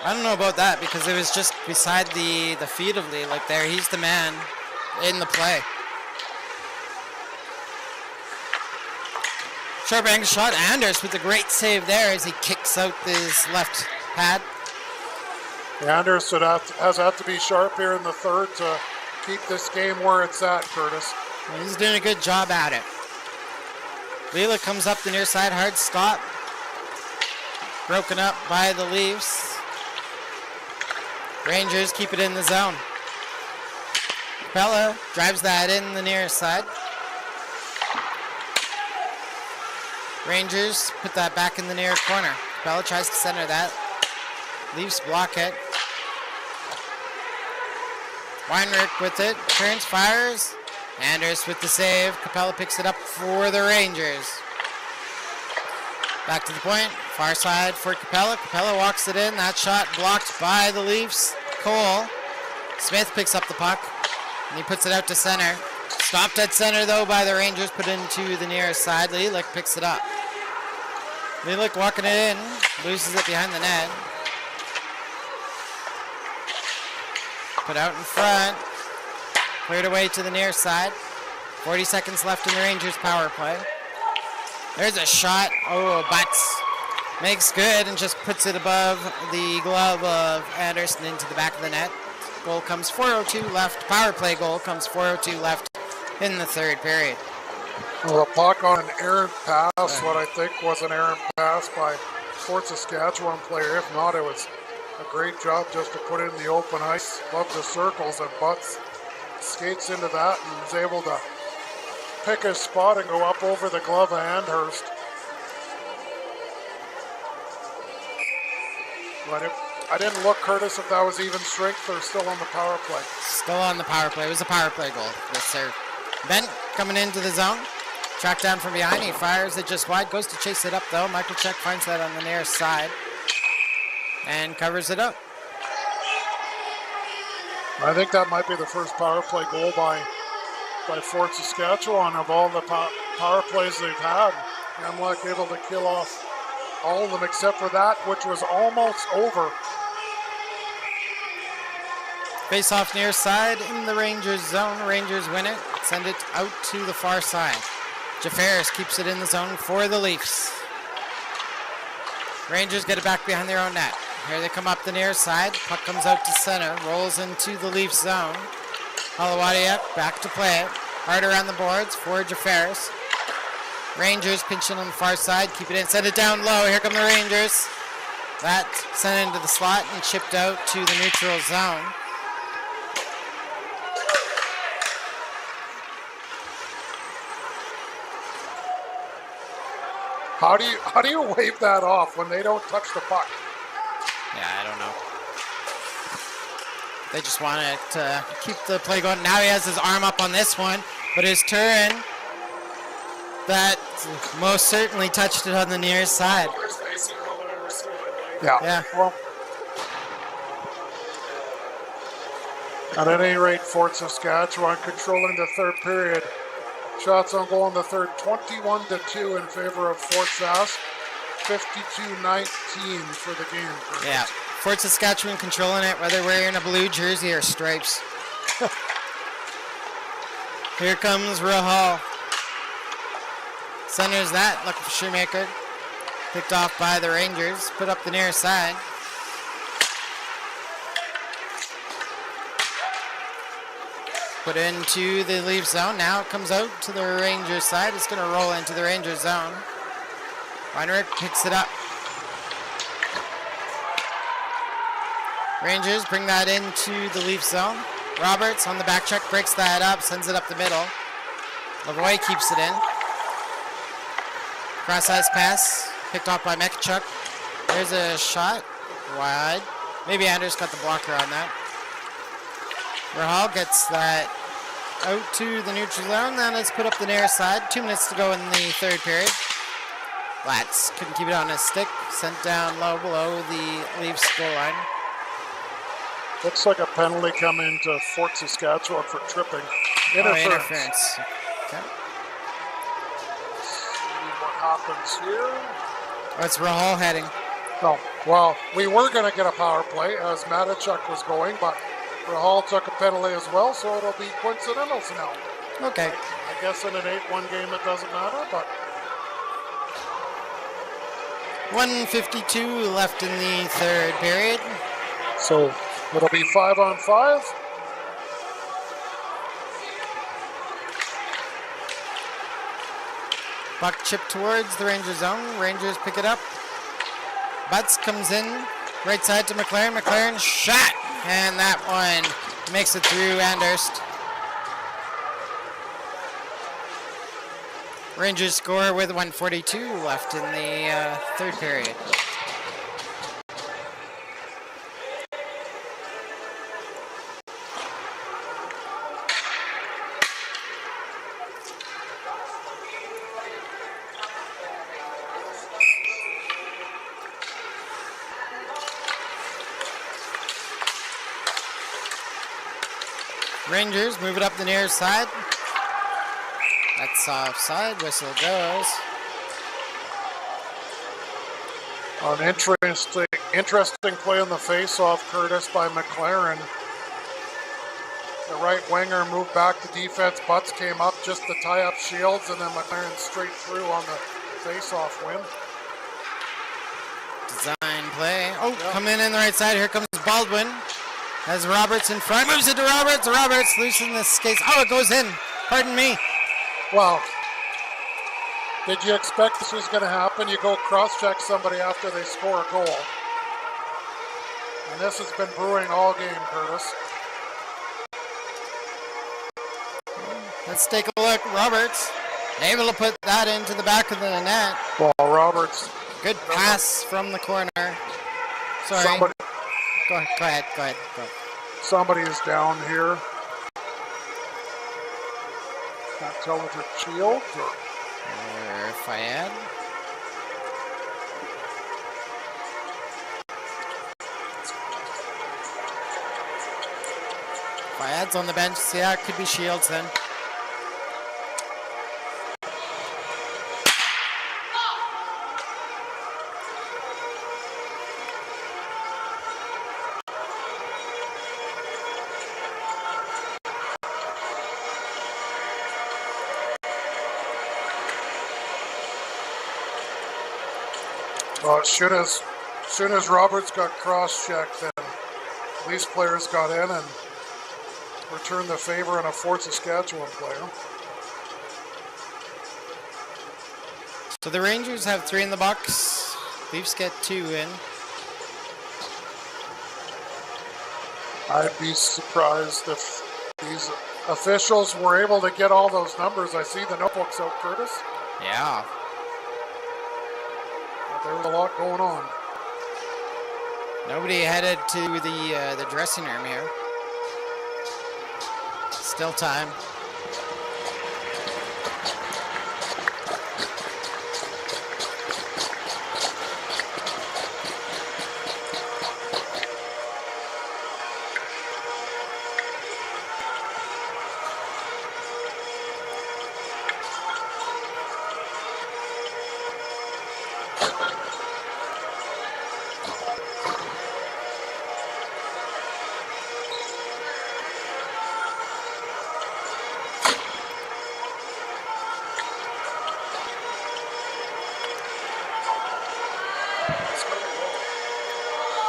I don't know about that because it was just beside the feet of Lilik there. He's the man in the play. Sharp angle shot. Anders with a great save there as he kicks out his left pad. Anders has had to be sharp here in the third to keep this game where it's at, Curtis. He's doing a good job at it. Lilik comes up the near side, hard stop. Broken up by the Leafs. Rangers keep it in the zone. Capella drives that in the near side. Rangers put that back in the near corner. Capella tries to center that. Leafs block it. Weinrich with it. Turns, fires. Anders with the save. Capella picks it up for the Rangers. Back to the point. Far side for Capella. Capella walks it in. That shot blocked by the Leafs. Cole. Smith picks up the puck. And he puts it out to center. Stopped at center, though, by the Rangers. Put into the nearest side. Lilik picks it up. Lilik walking it in. Loses it behind the net. Put out in front. Cleared away to the near side. 40 seconds left in the Rangers power play. There's a shot. Oh, Butts makes good and just puts it above the glove of Anderson into the back of the net. Goal comes 4:02 left. Power play goal comes 4:02 left in the third period. Well, the puck on an errant pass, what I think was an errant pass by Fort Saskatchewan player. If not, it was a great job just to put it in the open ice. Love the circles, and Butts skates into that and is able to pick his spot and go up over the glove of Andhurst. But I didn't look, Curtis, if that was even strength or still on the power play. Still on the power play. It was a power play goal. Yes, sir. Bent coming into the zone. Tracked down from behind. He fires it just wide. Goes to chase it up, though. Michael Check finds that on the near side and covers it up. I think that might be the first power play goal by Fort Saskatchewan of all the power plays they've had. MLAC able to kill off all of them except for that, which was almost over. Face off near side in the Rangers zone. Rangers win it. Send it out to the far side. Jafaris keeps it in the zone for the Leafs. Rangers get it back behind their own net. Here they come up the near side. Puck comes out to center. Rolls into the Leafs zone. Halawadiak back to play it. Hard around the boards. Forge Ferris. Rangers pinching on the far side. Keep it in. Send it down low. Here come the Rangers. That sent into the slot and chipped out to the neutral zone. How do you wave that off when they don't touch the puck? Yeah, I don't know. They just want to keep the play going. Now he has his arm up on this one, but his turn, that most certainly touched it on the near side. Yeah. Well, at any rate, Fort Saskatchewan controlling the third period. Shots on goal in the third, 21-2 in favor of Fort Sask. 52-19 for the game. Yeah, Fort Saskatchewan controlling it, whether wearing a blue jersey or stripes. Here comes Rahal. Centers that, looking for Shoemaker. Picked off by the Rangers, put up the near side. Put into the Leaf zone. Now it comes out to the Rangers side. It's going to roll into the Rangers zone. Weinrich picks it up. Rangers bring that into the Leaf zone. Roberts on the back check breaks that up, sends it up the middle. Lavoie keeps it in. Cross-ice pass, picked off by Mekachuk. There's a shot, wide. Maybe Anders got the blocker on that. Rahal gets that out to the neutral zone. Then it's put up the near side. 2 minutes to go in the third period. Latz couldn't keep it on his stick. Sent down low below the Leafs goal line. Looks like a penalty coming to Fort Saskatchewan for tripping. Interference. Okay. See what happens here. Oh, it's Rahal heading. No. Well, we were going to get a power play as Matachuk was going, but Rahal took a penalty as well, so it'll be coincidentals now. Okay. I guess in an 8-1 game it doesn't matter, but 1:52 left in the third period. so it'll be 5-on-5. Puck chipped towards the Rangers zone. Rangers pick it up. Butts comes in. Right side to McLaren. McLaren shot. And that one makes it through Anderst. Rangers score with 1:42 left in the third period. Rangers move it up the near side. That's offside. Whistle goes. An interesting play on the face-off, Curtis, by McLaren. The right winger moved back to defense. Butts came up just to tie up Shields, and then McLaren straight through on the face-off win. Design play. Oh, coming in the right side. Here comes Baldwin. Has Roberts in front. Moves it to Roberts. Roberts loosening the skates. Oh, it goes in. Pardon me. Well, did you expect this was going to happen? You go cross-check somebody after they score a goal. And this has been brewing all game, Curtis. Let's take a look. Roberts able to put that into the back of the net. Well, Roberts. Good pass from the corner. Sorry. Somebody, Go ahead. somebody is down here. Can't tell if it's Shields or Fayad. Fayad's on the bench. Yeah, it could be Shields then. Well, as soon as Roberts got cross-checked, then these players got in and returned the favor on a Fort Saskatchewan player. So the Rangers have 3 in the box. Leafs get 2 in. I'd be surprised if these officials were able to get all those numbers. I see the notebooks out, Curtis. Yeah. But there was a lot going on. Nobody headed to the dressing room here. Still time.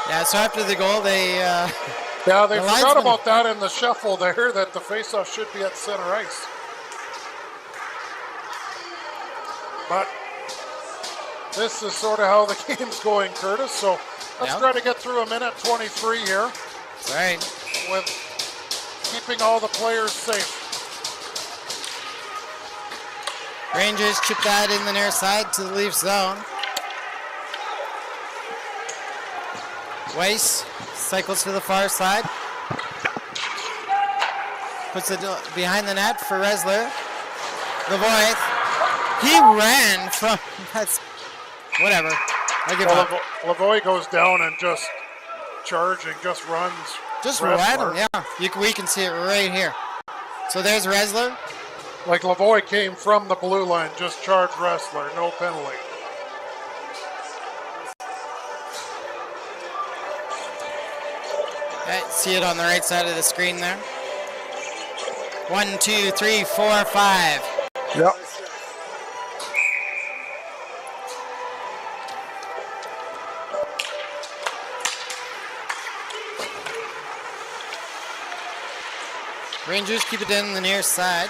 Yeah, so after the goal, they... Yeah, they the forgot linesman- about that in the shuffle there, that the faceoff should be at center ice. But this is sort of how the game's going, Curtis. So let's Yeah. try to get through a minute 23 here That's right. with keeping all the players safe. Rangers chip that in the near side to the Leafs zone. Weiss cycles to the far side. Puts it behind the net for Resler. Lavoie. He ran from... That's... Whatever. I give up. Lavoie goes down and just charging, just runs. Just Resler. ran him, yeah. We can see it right here. So there's Resler. Like Lavoie came from the blue line, just charged Wrestler, no penalty. Okay, see it on the right side of the screen there. 1, 2, 3, 4, 5. Yep. Rangers keep it in the near side.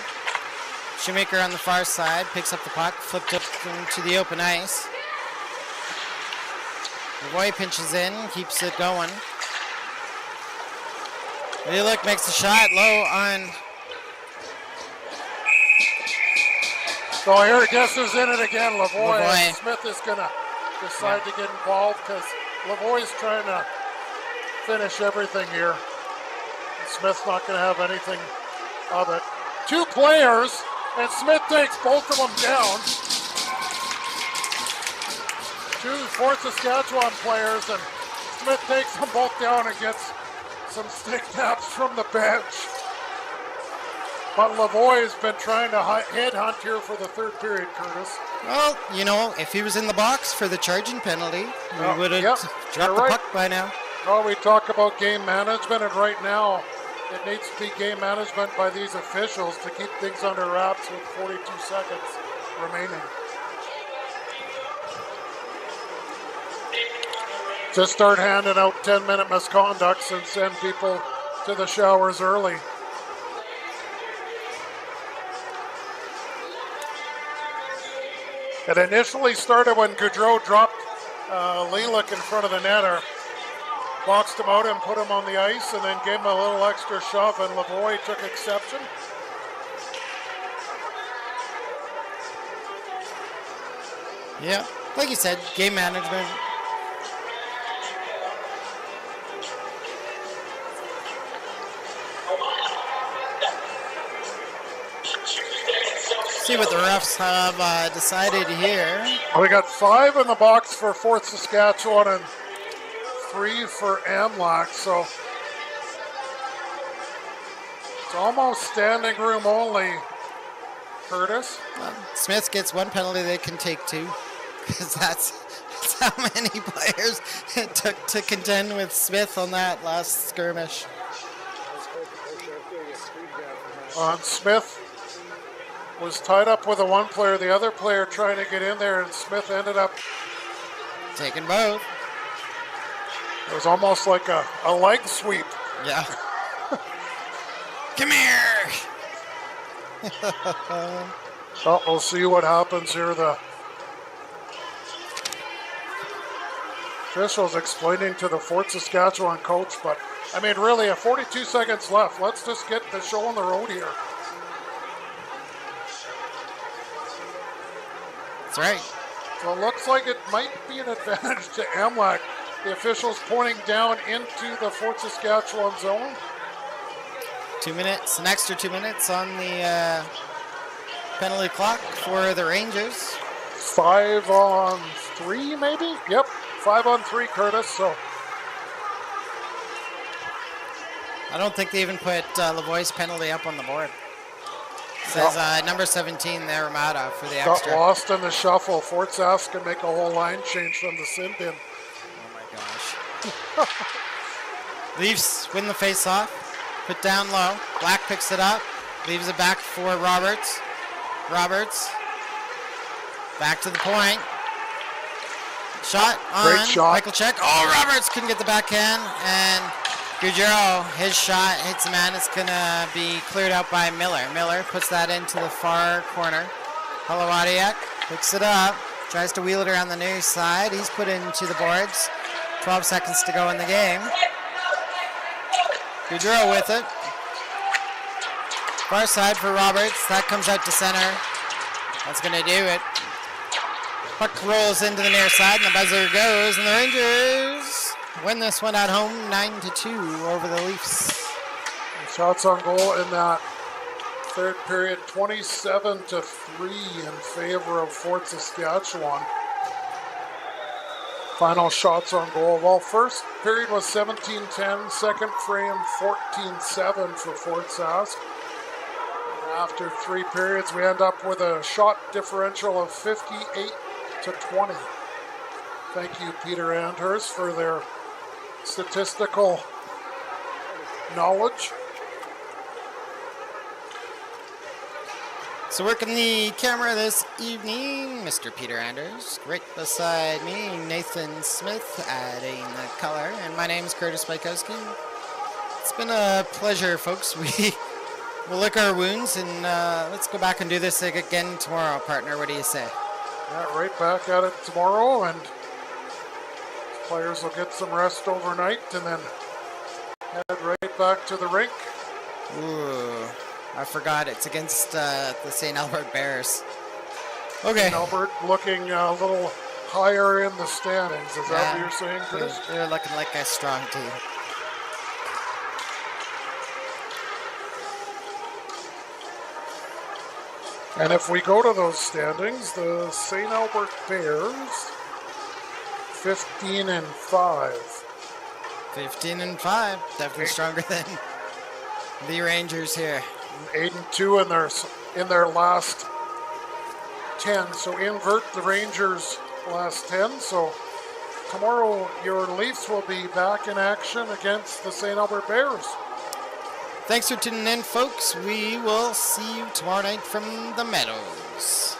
Shoemaker on the far side picks up the puck, flipped up into the open ice. Lavoie pinches in, keeps it going. Lilac makes the shot low on... So here, guess who's in it again? Lavoie. Lavoie. Smith is going to decide to get involved because Lavoie's trying to finish everything here. Smith's not going to have anything of it. 2 players, and Smith takes both of them down. 2 Fort Saskatchewan players, and Smith takes them both down and gets some stick taps from the bench. But Lavoie has been trying to headhunt here for the third period, Curtis. Well, you know, if he was in the box for the charging penalty, we would have Yep, dropped you're the right. puck by now. Well, we talk about game management, and right now it needs to be game management by these officials to keep things under wraps with 42 seconds remaining. Just start handing out 10-minute misconducts and send people to the showers early. It initially started when Gaudreau dropped Lilac in front of the netter, boxed him out and put him on the ice, and then gave him a little extra shove, and Lavoie took exception. Yeah, like you said, game management. See what the refs have decided here. We got 5 in the box for Fort Saskatchewan and 3 for MLAC, so it's almost standing room only, Curtis. Smith gets 1 penalty, they can take 2. Because that's how many players it took to contend with Smith on that last skirmish. Smith was tied up with a 1 player, the other player trying to get in there, and Smith ended up Taking both. It was almost like a leg sweep. Yeah. Come here. Well, we'll see what happens here. The officials explaining to the Fort Saskatchewan coach, but I mean, really, 42 seconds left. Let's just get the show on the road here. That's right. So it looks like it might be an advantage to MLAC. The officials pointing down into the Fort Saskatchewan zone. 2 minutes, an extra 2 minutes on the penalty clock for the Rangers. 5-on-3, maybe? Yep, 5-on-3, Curtis. So I don't think they even put Lavoie's penalty up on the board. Says number 17 there, Ramada, for the got extra. lost in the shuffle. Fort Sask can make a whole line change from the sin bin. Oh my gosh. Leafs win the face-off. Put down low. Black picks it up. Leaves it back for Roberts. Roberts. Back to the point. Shot on Great shot. Michael Check. Oh, Roberts couldn't get the backhand. And Gugero, his shot hits a man. It's going to be cleared out by Miller. Miller puts that into the far corner. Halawadiak picks it up. Tries to wheel it around the near side. He's put into the boards. 12 seconds to go in the game. Gugero with it. Far side for Roberts. That comes out to center. That's going to do it. Puck rolls into the near side, and the buzzer goes, and the Rangers win this one at home, 9-2 over the Leafs. Shots on goal in that third period, 27-3 in favor of Fort Saskatchewan. Final shots on goal. Well, first period was 17-10, second frame 14-7 for Fort Sask. After 3 periods, we end up with a shot differential of 58-20. Thank you, Peter Andhurst, for their statistical knowledge. So working the camera this evening, Mr. Peter Anders. Right beside me, Nathan Smith, adding the color. And my name is Curtis Bykowski. It's been a pleasure, folks. We'll lick our wounds, and let's go back and do this again tomorrow, partner. What do you say? Yeah, right back at it tomorrow, and players will get some rest overnight and then head right back to the rink. Ooh, I forgot it's against the St. Albert Bears. Okay. St. Albert looking a little higher in the standings. Is that what you're saying, Chris? They're looking like a strong team. And if we go to those standings, the St. Albert Bears, 15-5. 15-5, definitely stronger than the Rangers here. 8-2 in their last 10. So invert the Rangers' last 10. So tomorrow your Leafs will be back in action against the St. Albert Bears. Thanks for tuning in, folks. We will see you tomorrow night from the Meadows.